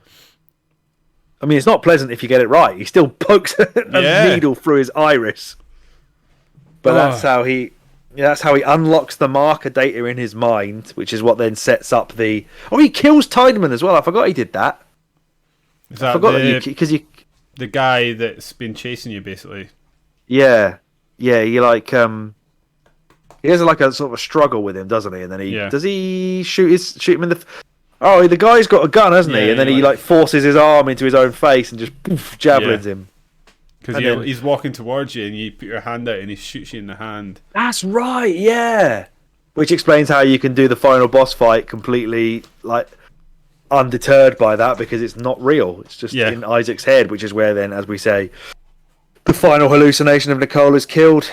I mean, it's not pleasant if you get it right. He still pokes a needle through his iris, but that's how he unlocks the marker data in his mind, which is what then sets up the. Oh, he kills Tiedemann as well. I forgot he did that. Is that I forgot because the guy that's been chasing you, basically. Yeah. Yeah, he like he has like a sort of a struggle with him, doesn't he? And then does he shoot him in the? Oh, the guy's got a gun, hasn't he? And then he like forces his arm into his own face and just javelins him. Because he's walking towards you, and you put your hand out, and he shoots you in the hand. That's right, yeah. Which explains how you can do the final boss fight completely like undeterred by that, because it's not real. It's just in Isaac's head, which is where then, as we say, the final hallucination of Nicole is killed.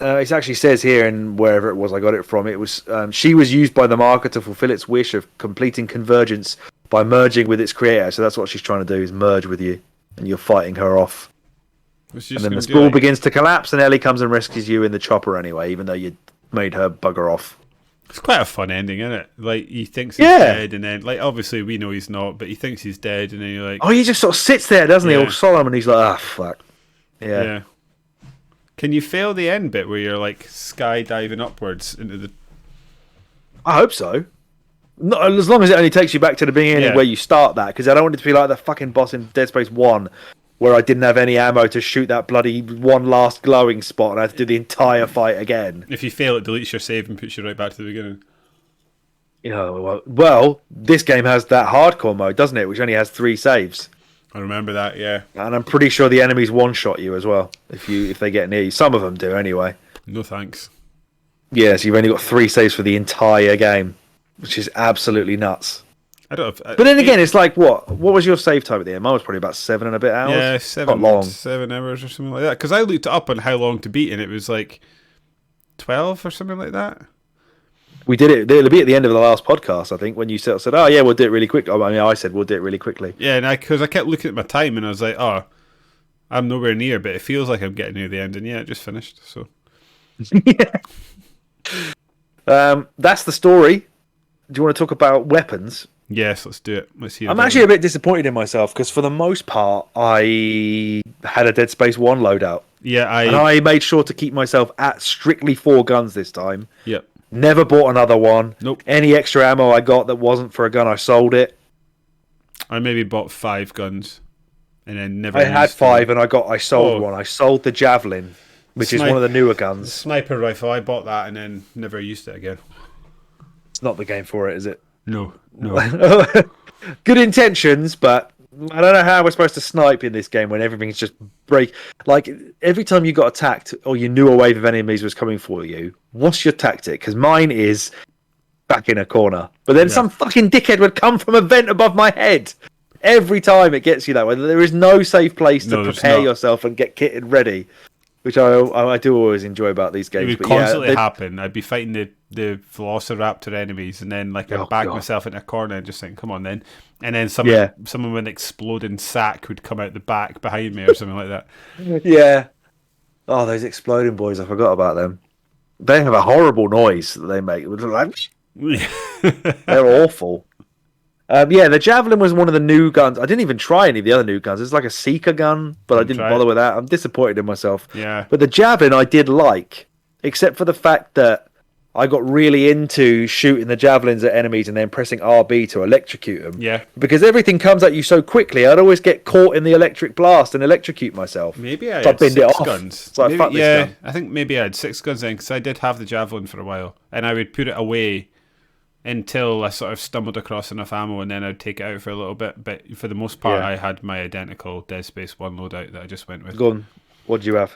It actually says here, in wherever it was I got it from, it was she was used by the marker to fulfill its wish of completing convergence by merging with its creator. So that's what she's trying to do, is merge with you, and you're fighting her off. And then the Sprawl begins to collapse, and Ellie comes and rescues you in the chopper anyway, even though you made her bugger off. It's quite a fun ending, isn't it? Like, he thinks he's dead, and then, like, obviously we know he's not, but he thinks he's dead, and then you're like... Oh, he just sort of sits there, doesn't he, all solemn, and he's like, ah, fuck. Yeah. Can you fail the end bit where you're, like, skydiving upwards into the... I hope so. Not, as long as it only takes you back to the beginning where you start that, because I don't want it to be like the fucking boss in Dead Space 1, where I didn't have any ammo to shoot that bloody one last glowing spot, and I had to do the entire fight again. If you fail, it deletes your save and puts you right back to the beginning. Well, this game has that hardcore mode, doesn't it? Which only has 3 saves. I remember that, yeah. And I'm pretty sure the enemies one-shot you as well, if they get near you. Some of them do, anyway. No thanks. Yeah, so you've only got 3 saves for the entire game, which is absolutely nuts. I don't know. But then again, it's like, what was your save time at the end? Mine was probably about 7 and a bit hours. Yeah, long. 7 hours or something like that. Because I looked it up on how long to beat, and it was like 12 or something like that. We did it. It'll be at the end of the last podcast, I think, when you said, "Oh yeah, we'll do it really quick." I mean, I said we'll do it really quickly. Yeah, and because I kept looking at my time, and I was like, "Oh, I'm nowhere near," but it feels like I'm getting near the end, and yeah, it just finished. So, that's the story. Do you want to talk about weapons? Yes, let's do it. Let's hear. I'm actually a bit disappointed in myself because for the most part, I had a Dead Space 1 loadout. Yeah, and I made sure to keep myself at strictly 4 guns this time. Yep. Never bought another one. Nope. Any extra ammo I got that wasn't for a gun, I sold it. I maybe bought 5 guns, and then never. I had 5, and I sold one. I sold the Javelin, which is one of the newer guns. Sniper rifle. I bought that and then never used it again. It's not the game for it, is it? No. Good intentions, but I don't know how we're supposed to snipe in this game when everything's just break. Like, every time you got attacked or you knew a wave of enemies was coming for you, what's your tactic? Because mine is back in a corner. But then some fucking dickhead would come from a vent above my head. Every time it gets you that way. There is no safe place to prepare yourself and get kitted ready. Which I do always enjoy about these games. It would constantly happen. I'd be fighting the Velociraptor enemies, and then I'd bag myself in a corner and just think, come on then. And then someone with an exploding sack would come out the back behind me or something like that. Yeah. Oh, those exploding boys, I forgot about them. They have a horrible noise that they make. They're awful. The Javelin was one of the new guns. I didn't even try any of the other new guns. It's like a Seeker gun, but I didn't bother with that. I'm disappointed in myself. Yeah. But the Javelin I did like, except for the fact that I got really into shooting the Javelins at enemies and then pressing RB to electrocute them. Yeah. Because everything comes at you so quickly, I'd always get caught in the electric blast and electrocute myself. Maybe I had 6 guns. So I fuck this gun. I think maybe I had 6 guns then, because I did have the Javelin for a while, and I would put it away until I sort of stumbled across enough ammo, and then I'd take it out for a little bit. But for the most part, I had my identical Dead Space 1 loadout that I just went with. Go on. What do you have?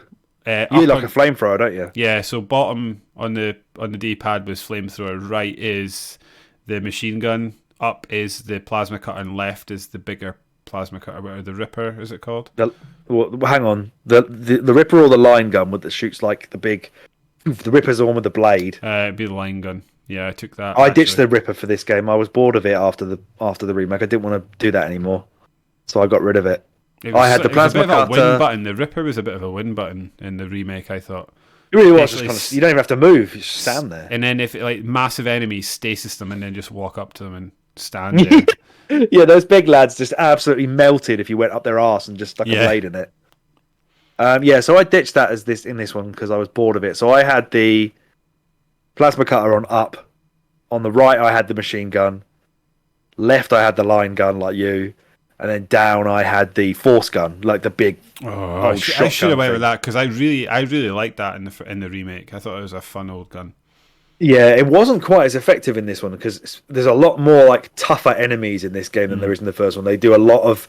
You like a flamethrower, don't you? Yeah, so bottom on the D-pad was flamethrower, right is the machine gun, up is the plasma cutter, and left is the bigger plasma cutter, or the Ripper, is it called? Hang on. The Ripper or the line gun that shoots like the big... The Ripper's the one with the blade. It'd be the line gun. Yeah, I took that. I ditched the Ripper for this game. I was bored of it after the remake. I didn't want to do that anymore, so I got rid of it. I had the plasma cutter. Win button. The Ripper was a bit of a win button in the remake, I thought. It really was. You don't even have to move. You just stand there. And then if massive enemies, stasis them, and then just walk up to them and stand there. Yeah, those big lads just absolutely melted if you went up their arse and just stuck a blade in it. So I ditched that in this one because I was bored of it. So I had the plasma cutter on up. On the right, I had the machine gun. Left, I had the line gun like you. And then down, I had the force gun, like the big. I should have went with that because I really liked that in the remake. I thought it was a fun old gun. Yeah, it wasn't quite as effective in this one because there's a lot more like tougher enemies in this game than there is in the first one. They do a lot of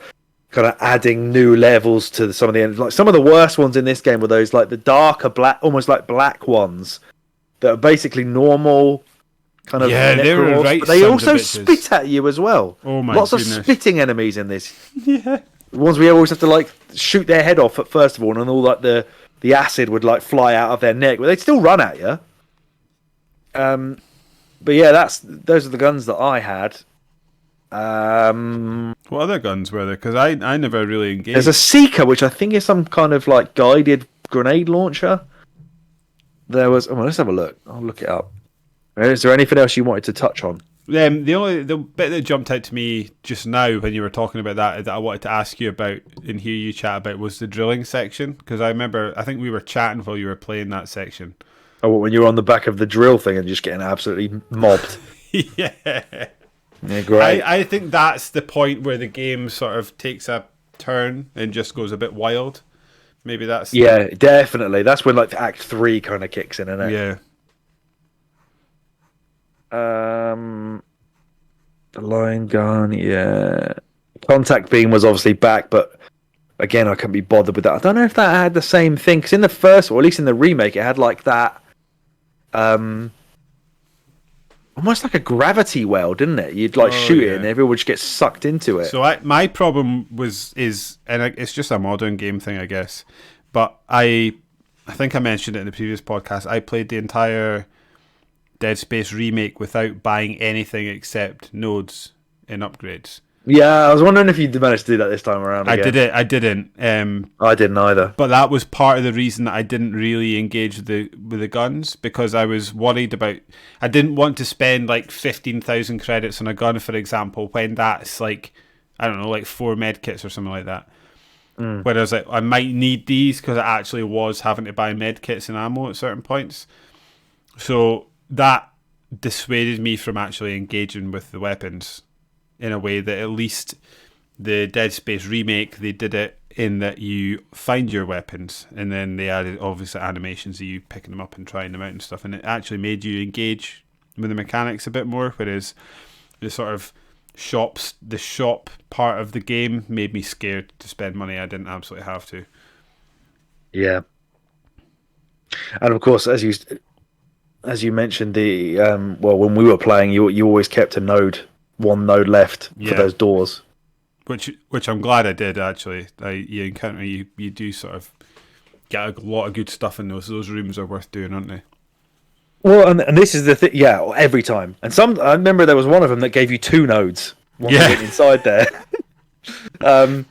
kind of adding new levels to some of the enemies. Like some of the worst ones in this game were those like the darker black, almost like black ones that are basically normal. Kind of they were right. But they also spit at you as well. Oh my Lots goodness. of spitting enemies in this. Yeah. The ones we always have to like shoot their head off at first of all, and all like the the acid would like fly out of their neck, but they'd still run at you. But yeah, those are the guns that I had. What other guns were there? Because I never really engaged. There's a Seeker, which I think is some kind of like guided grenade launcher. There was. Oh, let's have a look. I'll look it up. Is there anything else you wanted to touch on? The bit that jumped out to me just now when you were talking about that I wanted to ask you about and hear you chat about was the drilling section, because I think we were chatting while you were playing that section. Oh, when you're on the back of the drill thing and just getting absolutely mobbed. Yeah. Yeah, great. I think that's the point where the game sort of takes a turn and just goes a bit wild. Maybe that's... Yeah, definitely. That's when like Act 3 kind of kicks in, isn't it? Yeah. The line gun, yeah. Contact beam was obviously back, but again, I couldn't be bothered with that. I don't know if that had the same thing, because in the first, or at least in the remake, it had like that, almost like a gravity well, didn't it? You'd like shoot it, and everyone would just get sucked into it. So my problem is, and it's just a modern game thing, I guess. But I think I mentioned it in the previous podcast. I played the entire Dead Space remake without buying anything except nodes and upgrades. Yeah, I was wondering if you'd managed to do that this time around. I didn't. I didn't either. But that was part of the reason that I didn't really engage with the guns, because I was worried about. I didn't want to spend like 15,000 credits on a gun, for example, when that's like, I don't know, like 4 medkits or something like that. Whereas I might need these because I actually was having to buy medkits and ammo at certain points. So that dissuaded me from actually engaging with the weapons in a way that at least the Dead Space remake, they did it in that you find your weapons and then they added obviously animations of you picking them up and trying them out and stuff, and it actually made you engage with the mechanics a bit more, whereas the sort of the shop part of the game made me scared to spend money I didn't absolutely have to. Yeah. And of course, as you mentioned, when we were playing, you always kept one node left for those doors, which I'm glad I did actually. You encounter you do sort of get a lot of good stuff in those. Those rooms are worth doing, aren't they? Well, and this is the thing, yeah, every time. And I remember there was one of them that gave you 2 nodes once you went inside there. But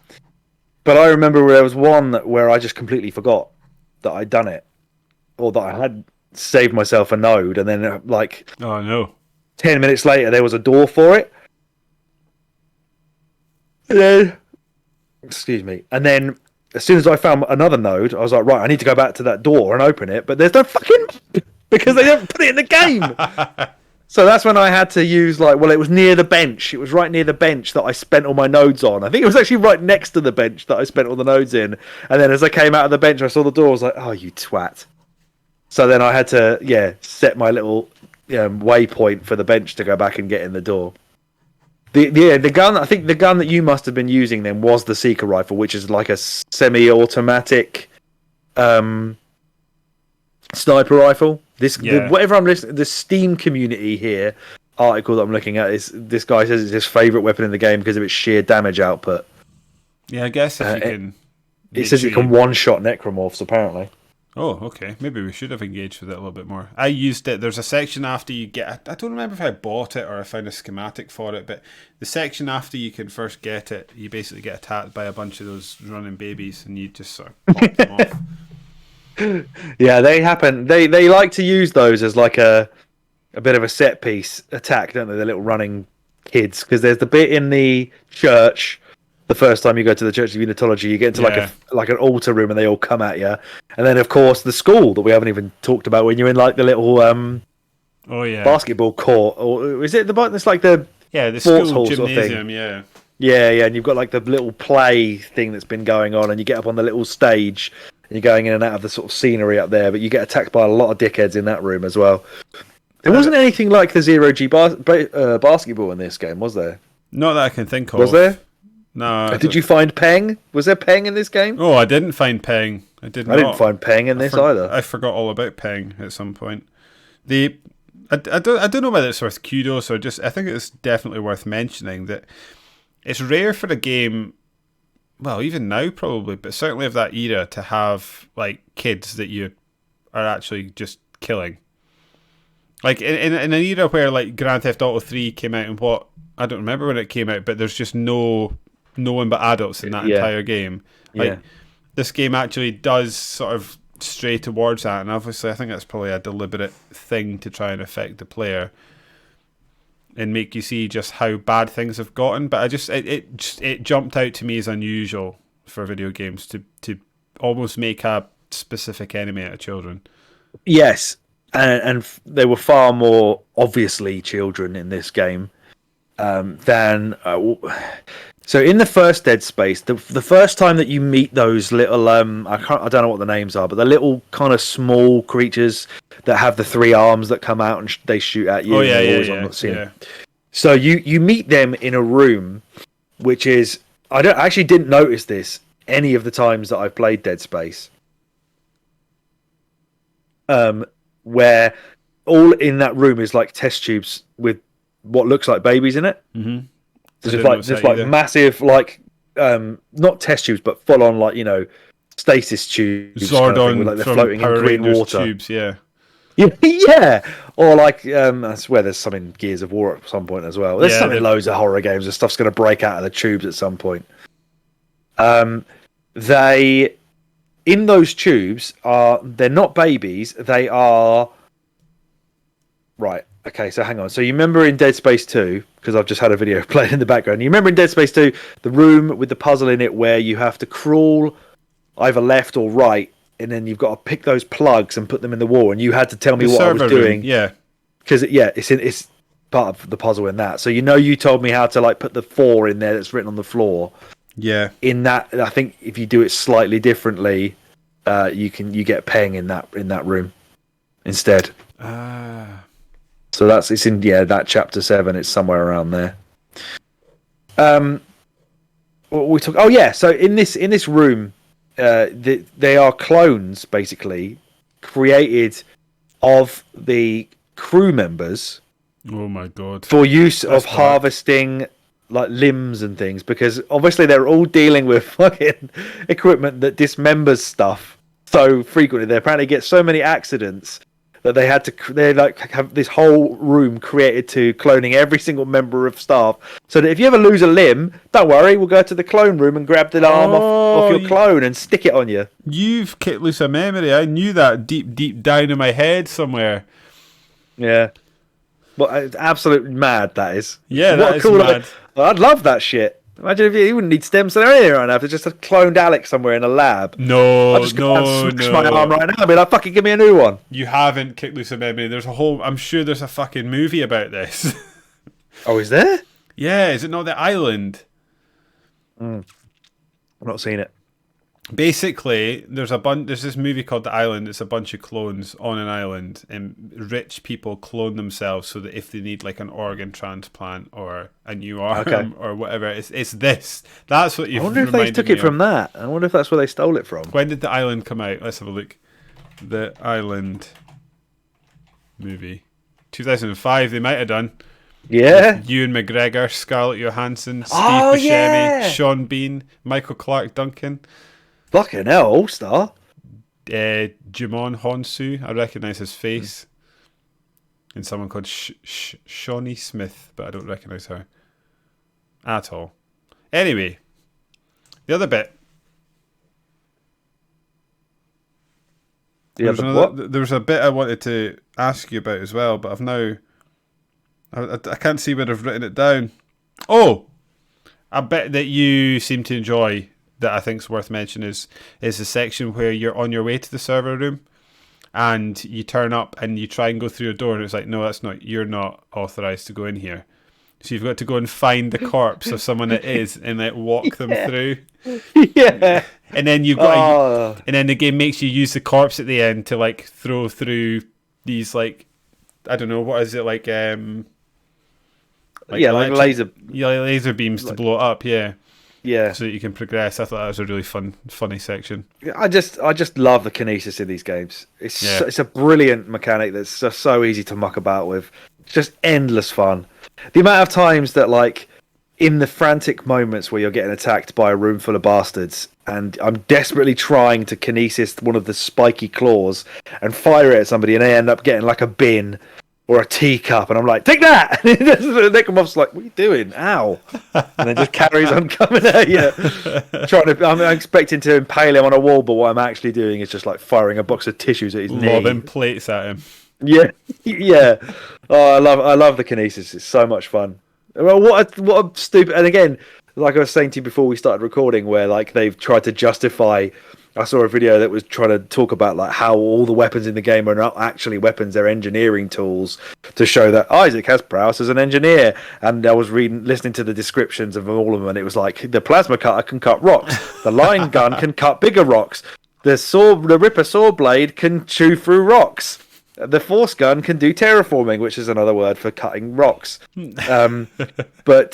I remember there was one where I just completely forgot that I'd done it, or that I had saved myself a node, and then like, oh no, 10 minutes later there was a door for it. And then, excuse me, and then as soon as I found another node, I was like, right, I need to go back to that door and open it, but there's no fucking because they don't put it in the game. So that's when I had to use it was near the bench. It was right near the bench that I spent all my nodes on. I think it was actually right next to the bench that I spent all the nodes in. And then as I came out of the bench, I saw the door. I was like, oh, you twat. So then I had to, set my little waypoint for the bench to go back and get in the door. The gun, I think the gun that you must have been using then was the Seeker rifle, which is like a semi-automatic sniper rifle. Whatever I'm listening, the Steam community here article that I'm looking at is this guy says it's his favourite weapon in the game because of its sheer damage output. Yeah, I guess if you can. It says it can one-shot necromorphs apparently. Oh, okay. Maybe we should have engaged with it a little bit more. I used it. There's a section after you get... I don't remember if I bought it or I found a schematic for it, but the section after you can first get it, you basically get attacked by a bunch of those running babies and you just sort of pop them off. Yeah, they happen. They like to use those as like a bit of a set piece attack, don't they? The little running kids, because there's the bit in the church. The first time you go to the Church of Unitology, you get into like an altar room, and they all come at you. And then, of course, the school that we haven't even talked about when you're in like the little basketball court, or is it the it's like the sports hall gymnasium, sort of thing? Yeah, and you've got like the little play thing that's been going on, and you get up on the little stage. And you're going in and out of the sort of scenery up there, but you get attacked by a lot of dickheads in that room as well. There wasn't anything like the Zero-G basketball in this game, was there? Not that I can think of. Was there? No. Did you find Peng? Was there Peng in this game? Oh, I didn't find Peng. I didn't find Peng in this either. I forgot all about Peng at some point. I don't know whether it's worth kudos or just... I think it's definitely worth mentioning that it's rare for a game well, even now probably, but certainly of that era, to have like kids that you are actually just killing. Like in an era where like Grand Theft Auto 3 came out, and what, I don't remember when it came out, but there's just no one but adults in that entire game. Like this game actually does sort of stray towards that, and obviously I think that's probably a deliberate thing to try and affect the player and make you see just how bad things have gotten. But I just it jumped out to me as unusual for video games to almost make a specific enemy out of children. Yes, and they were far more obviously children in this game than. So in the first Dead Space, the first time that you meet those little I don't know what the names are, but the little kind of small creatures that have the 3 arms that come out and they shoot at you. Oh yeah. So you meet them in a room, which is I actually didn't notice this any of the times that I've played Dead Space. Where all in that room is like test tubes with what looks like babies in it. Mm-hmm. There's like massive, like not test tubes, but full on, like, you know, stasis tubes. Zordon kind of thing, with, like, they're floating in green water. Tubes, yeah. Yeah, or like I swear there's some in Gears of War at some point as well. There's some in loads of horror games. The stuff's going to break out of the tubes at some point. They in those tubes they're not babies. They are right. Okay, so hang on. So you remember in Dead Space 2, because I've just had a video playing in the background. You remember in Dead Space 2, the room with the puzzle in it where you have to crawl either left or right, and then you've got to pick those plugs and put them in the wall, and you had to tell me what I was doing. Yeah. Because, it's part of the puzzle in that. So, you told me how to, like, put the 4 in there that's written on the floor. Yeah. In that, I think if you do it slightly differently, you get peng in that room instead. So it's in that chapter 7. It's somewhere around there. We talk. Oh yeah. So in this room, they are clones basically created of the crew members. Oh my god! For use of harvesting like limbs and things, because obviously they're all dealing with fucking equipment that dismembers stuff so frequently. They apparently get so many accidents that they had to have this whole room created to cloning every single member of staff, so that if you ever lose a limb, don't worry, we'll go to the clone room and grab the arm off your clone and stick it on you. You've kicked loose a memory. I knew that deep down in my head somewhere. Yeah. Well, it's absolutely mad, that is. Yeah, that is mad. I'd love that shit. Imagine if you wouldn't need stem cell or anything right now. If it's just a cloned Alex somewhere in a lab. I'd just go and smash my arm right now and be like, fucking give me a new one. You haven't kicked loose a memory. I'm sure there's a fucking movie about this. Oh, is there? Yeah, is it not The Island? I've not seen it. Basically, there's this movie called The Island. It's a bunch of clones on an island, and rich people clone themselves so that if they need like an organ transplant or a new arm or whatever, it's this. That's what you. I wonder if they took it from that. I wonder if that's where they stole it from. When did The Island come out? Let's have a look. The Island movie, 2005. They might have done. Yeah. Ewan McGregor, Scarlett Johansson, Steve Buscemi, Sean Bean, Michael Clarke Duncan. Fucking hell, all-star. Jimon Honsu, I recognise his face. And someone called Shawnee Smith, but I don't recognise her at all. Anyway, the other bit. There was a bit I wanted to ask you about as well, but I've now... I can't see where I've written it down. Oh! A bit that you seem to enjoy that I think is worth mentioning is the section where you're on your way to the server room and you turn up and you try and go through a door and it's like, no, you're not authorised to go in here. So you've got to go and find the corpse of someone that is and like walk them through. Yeah. And then and then the game makes you use the corpse at the end to like throw through these like, I don't know, what is it, like laser beams to blow it up, yeah, so that you can progress. I thought that was a really funny section. I just love the kinesis in these games. It's a brilliant mechanic that's just so easy to muck about with. It's just endless fun. The amount of times that like in the frantic moments where you're getting attacked by a room full of bastards, and I'm desperately trying to kinesis one of the spiky claws and fire it at somebody, and they end up getting like a bin or a teacup, and I'm like, take that! And the Necromorph's like, what are you doing? Ow! And then just carries on coming at you. I'm expecting to impale him on a wall, but what I'm actually doing is just like firing a box of tissues at his knee. Lobbing plates at him. Yeah, yeah. Oh, I love the kinesis. It's so much fun. Well, what a stupid. And again, like I was saying to you before we started recording, where like they've tried to justify. I saw a video that was trying to talk about like how all the weapons in the game are not actually weapons; they're engineering tools to show that Isaac has prowess as an engineer. And I was listening to the descriptions of all of them, and it was like the plasma cutter can cut rocks, the line gun can cut bigger rocks, the Ripper saw blade can chew through rocks. The force gun can do terraforming, which is another word for cutting rocks. But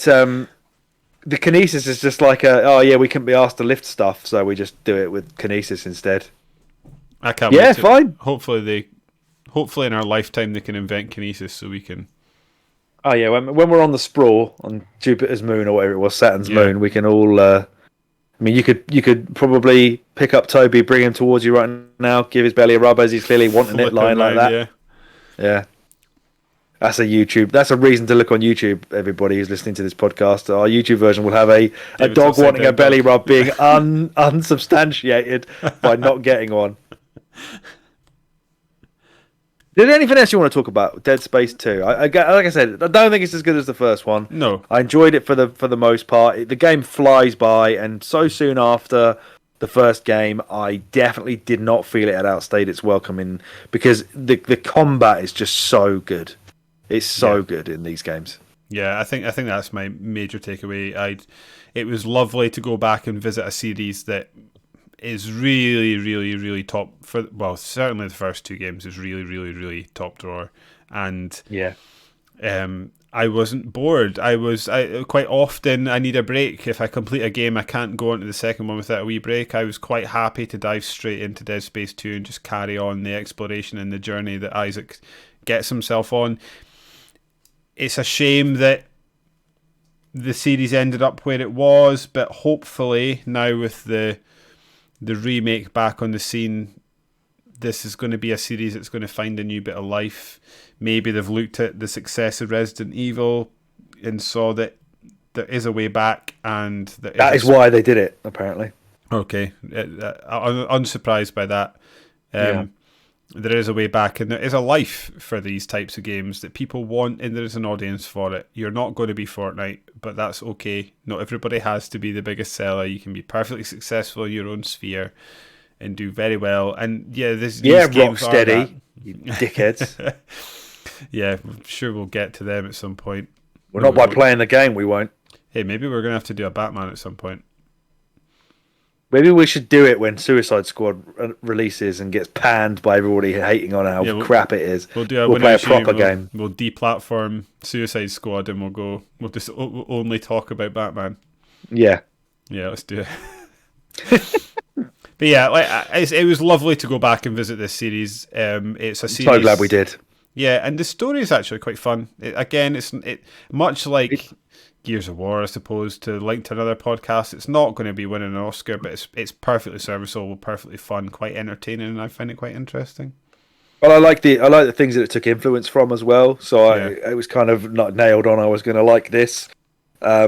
the kinesis is just like we couldn't be asked to lift stuff, so we just do it with kinesis instead. I can't. Yeah, wait to, fine. Hopefully in our lifetime they can invent kinesis so we can. Oh yeah, when we're on the Sprawl on Jupiter's moon or whatever it was, Saturn's moon, we can all. I mean, you could probably pick up Toby, bring him towards you right now, give his belly a rub as he's clearly wanting it, lying like that. Yeah. That's a reason to look on YouTube, everybody who's listening to this podcast. Our YouTube version will have a dog wanting a belly rub being unsubstantiated by not getting one. Is there anything else you want to talk about? Dead Space 2. Like I said, I don't think it's as good as the first one. No. I enjoyed it for the most part. The game flies by, and so soon after the first game, I definitely did not feel it had outstayed its welcome because the combat is just so good. It's so good in these games. Yeah, I think that's my major takeaway. It was lovely to go back and visit a series that is really, really, really top. Certainly the first two games is really, really, really top drawer, and I wasn't bored. I quite often I need a break. If I complete a game, I can't go into the second one without a wee break. I was quite happy to dive straight into Dead Space 2 and just carry on the exploration and the journey that Isaac gets himself on. It's a shame that the series ended up where it was, but hopefully now with the remake back on the scene, this is going to be a series that's going to find a new bit of life. Maybe they've looked at the success of Resident Evil and saw that there is a way back, and that is why they did it, apparently. Okay, unsurprised by that. There is a way back, and there is a life for these types of games that people want, and there is an audience for it. You're not going to be Fortnite, but that's okay. Not everybody has to be the biggest seller. You can be perfectly successful in your own sphere and do very well. And these games Rocksteady, you dickheads. Yeah, I'm sure we'll get to them at some point. Well, not by playing the game, we won't. Hey, maybe we're going to have to do a Batman at some point. Maybe we should do it when Suicide Squad releases and gets panned by everybody hating on how crap it is. We'll play a proper game. We'll deplatform Suicide Squad and we'll just only talk about Batman. Yeah. Yeah, let's do it. But yeah, it was lovely to go back and visit this series. It's a series. So glad we did. Yeah, and the story is actually quite fun. It's much like Gears of War, I suppose, to link to another podcast. It's not going to be winning an Oscar, but it's perfectly serviceable, perfectly fun, quite entertaining, and I find it quite interesting. Well, I like the things that it took influence from as well. So I was kind of not nailed on. I was going to like this. I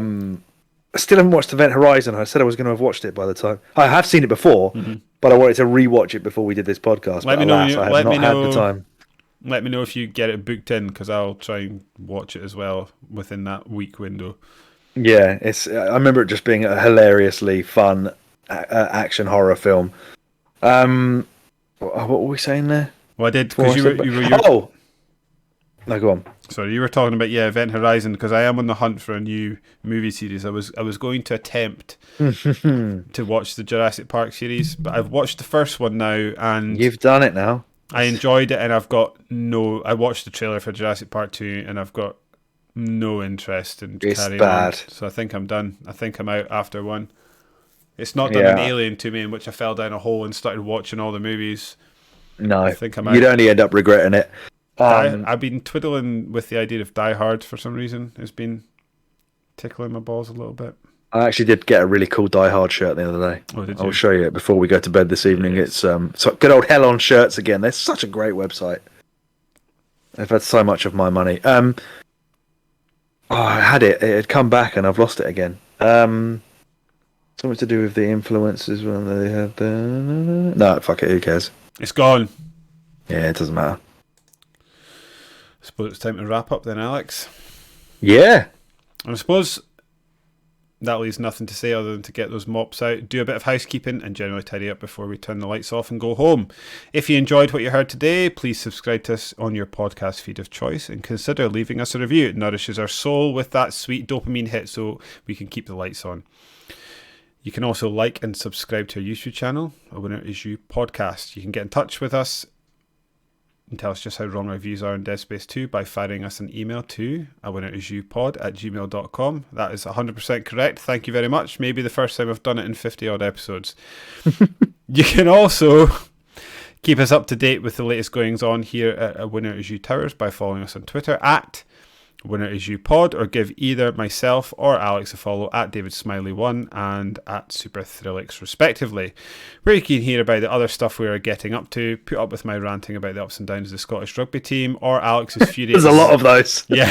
still haven't watched Event Horizon. I said I was going to have watched it by the time. I have seen it before, but I wanted to rewatch it before we did this podcast. Let but me know. I have not had the time. Let me know if you get it booked in, because I'll try and watch it as well within that week window. Yeah, I remember it just being a hilariously fun action horror film. What were we saying there? Well, I did, because you were Oh! No, go on. Sorry, you were talking about Event Horizon, because I am on the hunt for a new movie series. I was going to attempt to watch the Jurassic Park series, but I've watched the first one now, and you've done it now. I enjoyed it, and I watched the trailer for Jurassic Park 2, and I've got no interest in carrying on. So I think I'm done. I think I'm out after one. It's not done an Alien to me, in which I fell down a hole and started watching all the movies. No, I think I'm out. You'd only end up regretting it. I've been twiddling with the idea of Die Hard for some reason. It's been tickling my balls a little bit. I actually did get a really cool Die Hard shirt the other day. Oh, did I'll you? show you it before we go to bed this evening. Yes. It's good old Hell on Shirts again. They're such a great website. They've had so much of my money. I had it. It had come back and I've lost it again. Something to do with the influences when they had the... No, fuck it. Who cares? It's gone. Yeah, it doesn't matter. I suppose it's time to wrap up then, Alex. Yeah. And I suppose that leaves nothing to say other than to get those mops out, do a bit of housekeeping, and generally tidy up before we turn the lights off and go home. If you enjoyed what you heard today, please subscribe to us on your podcast feed of choice and consider leaving us a review. It nourishes our soul with that sweet dopamine hit so we can keep the lights on. You can also like and subscribe to our YouTube channel, A Winner Is You podcast. You can get in touch with us and tell us just how wrong our views are in Dead Space 2 by firing us an email to awinnerisyoupod@gmail.com. That is 100% correct. Thank you very much. Maybe the first time I've done it in 50 odd episodes. You can also keep us up to date with the latest goings on here at A Winner Is You Towers by following us on Twitter at Winner Is You Pod, or give either myself or Alex a follow at David Smiley1 and at Super Thrillix respectively, where you can hear about the other stuff we are getting up to, put up with my ranting about the ups and downs of the Scottish rugby team, or Alex's fury. There's a lot of those. Yeah.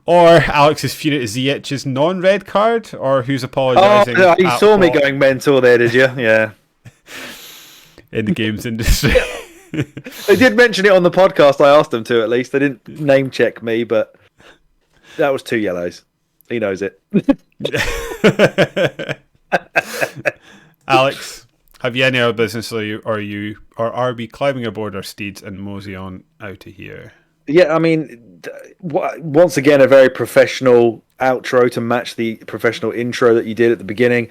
Or Alex's fury to Ziyech's non-red card, or who's apologising. Oh, you saw me Paul going mental there, did you? Yeah. in the games industry. They did mention it on the podcast. I asked them to, at least. They didn't name check me, but that was 2 yellows. He knows it. Alex, have you any other business, or are we climbing aboard our steeds and mosey on out of here? Yeah, I mean, once again, a very professional outro to match the professional intro that you did at the beginning.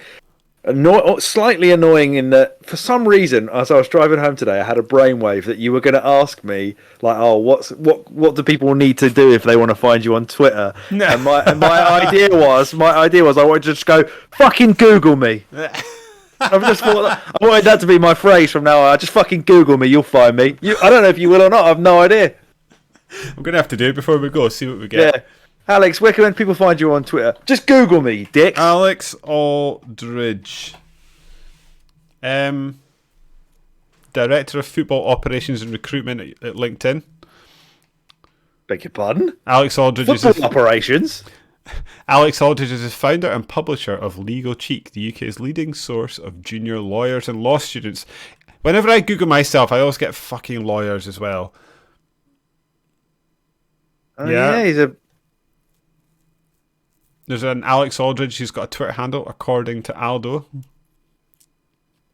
Slightly annoying in that, for some reason, as I was driving home today, I had a brainwave that you were going to ask me, like, "Oh, what do people need to do if they want to find you on Twitter?" No. And my idea was, I wanted to just go, "Fucking Google me." I've just thought I wanted that to be my phrase from now on. Just fucking Google me, you'll find me. I don't know if you will or not. I've no idea. I'm going to have to do it before we go, see what we get. Yeah. Alex, where can people find you on Twitter? Just Google me, dick. Alex Aldridge. Director of Football Operations and Recruitment at LinkedIn. Beg your pardon? Alex Aldridge Football operations. Alex Aldridge is the founder and publisher of Legal Cheek, the UK's leading source of junior lawyers and law students. Whenever I Google myself, I always get fucking lawyers as well. Yeah, he's a... There's an Alex Aldridge who's got a Twitter handle, according to Aldo.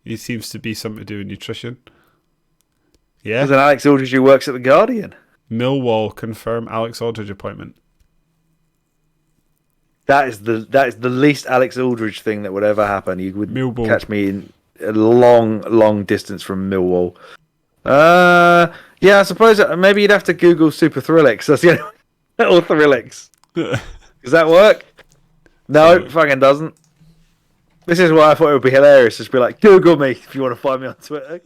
He seems to be something to do with nutrition. Yeah. There's an Alex Aldridge who works at The Guardian. Millwall confirm Alex Aldridge appointment. That is the least Alex Aldridge thing that would ever happen. You would Millwall. catch me in a long distance from Millwall. Yeah, I suppose maybe you'd have to Google Super Thrillix. That's the only or Thrillix. Does that work? No, it fucking doesn't. This is why I thought it would be hilarious. Just be like, Google me if you want to find me on Twitter.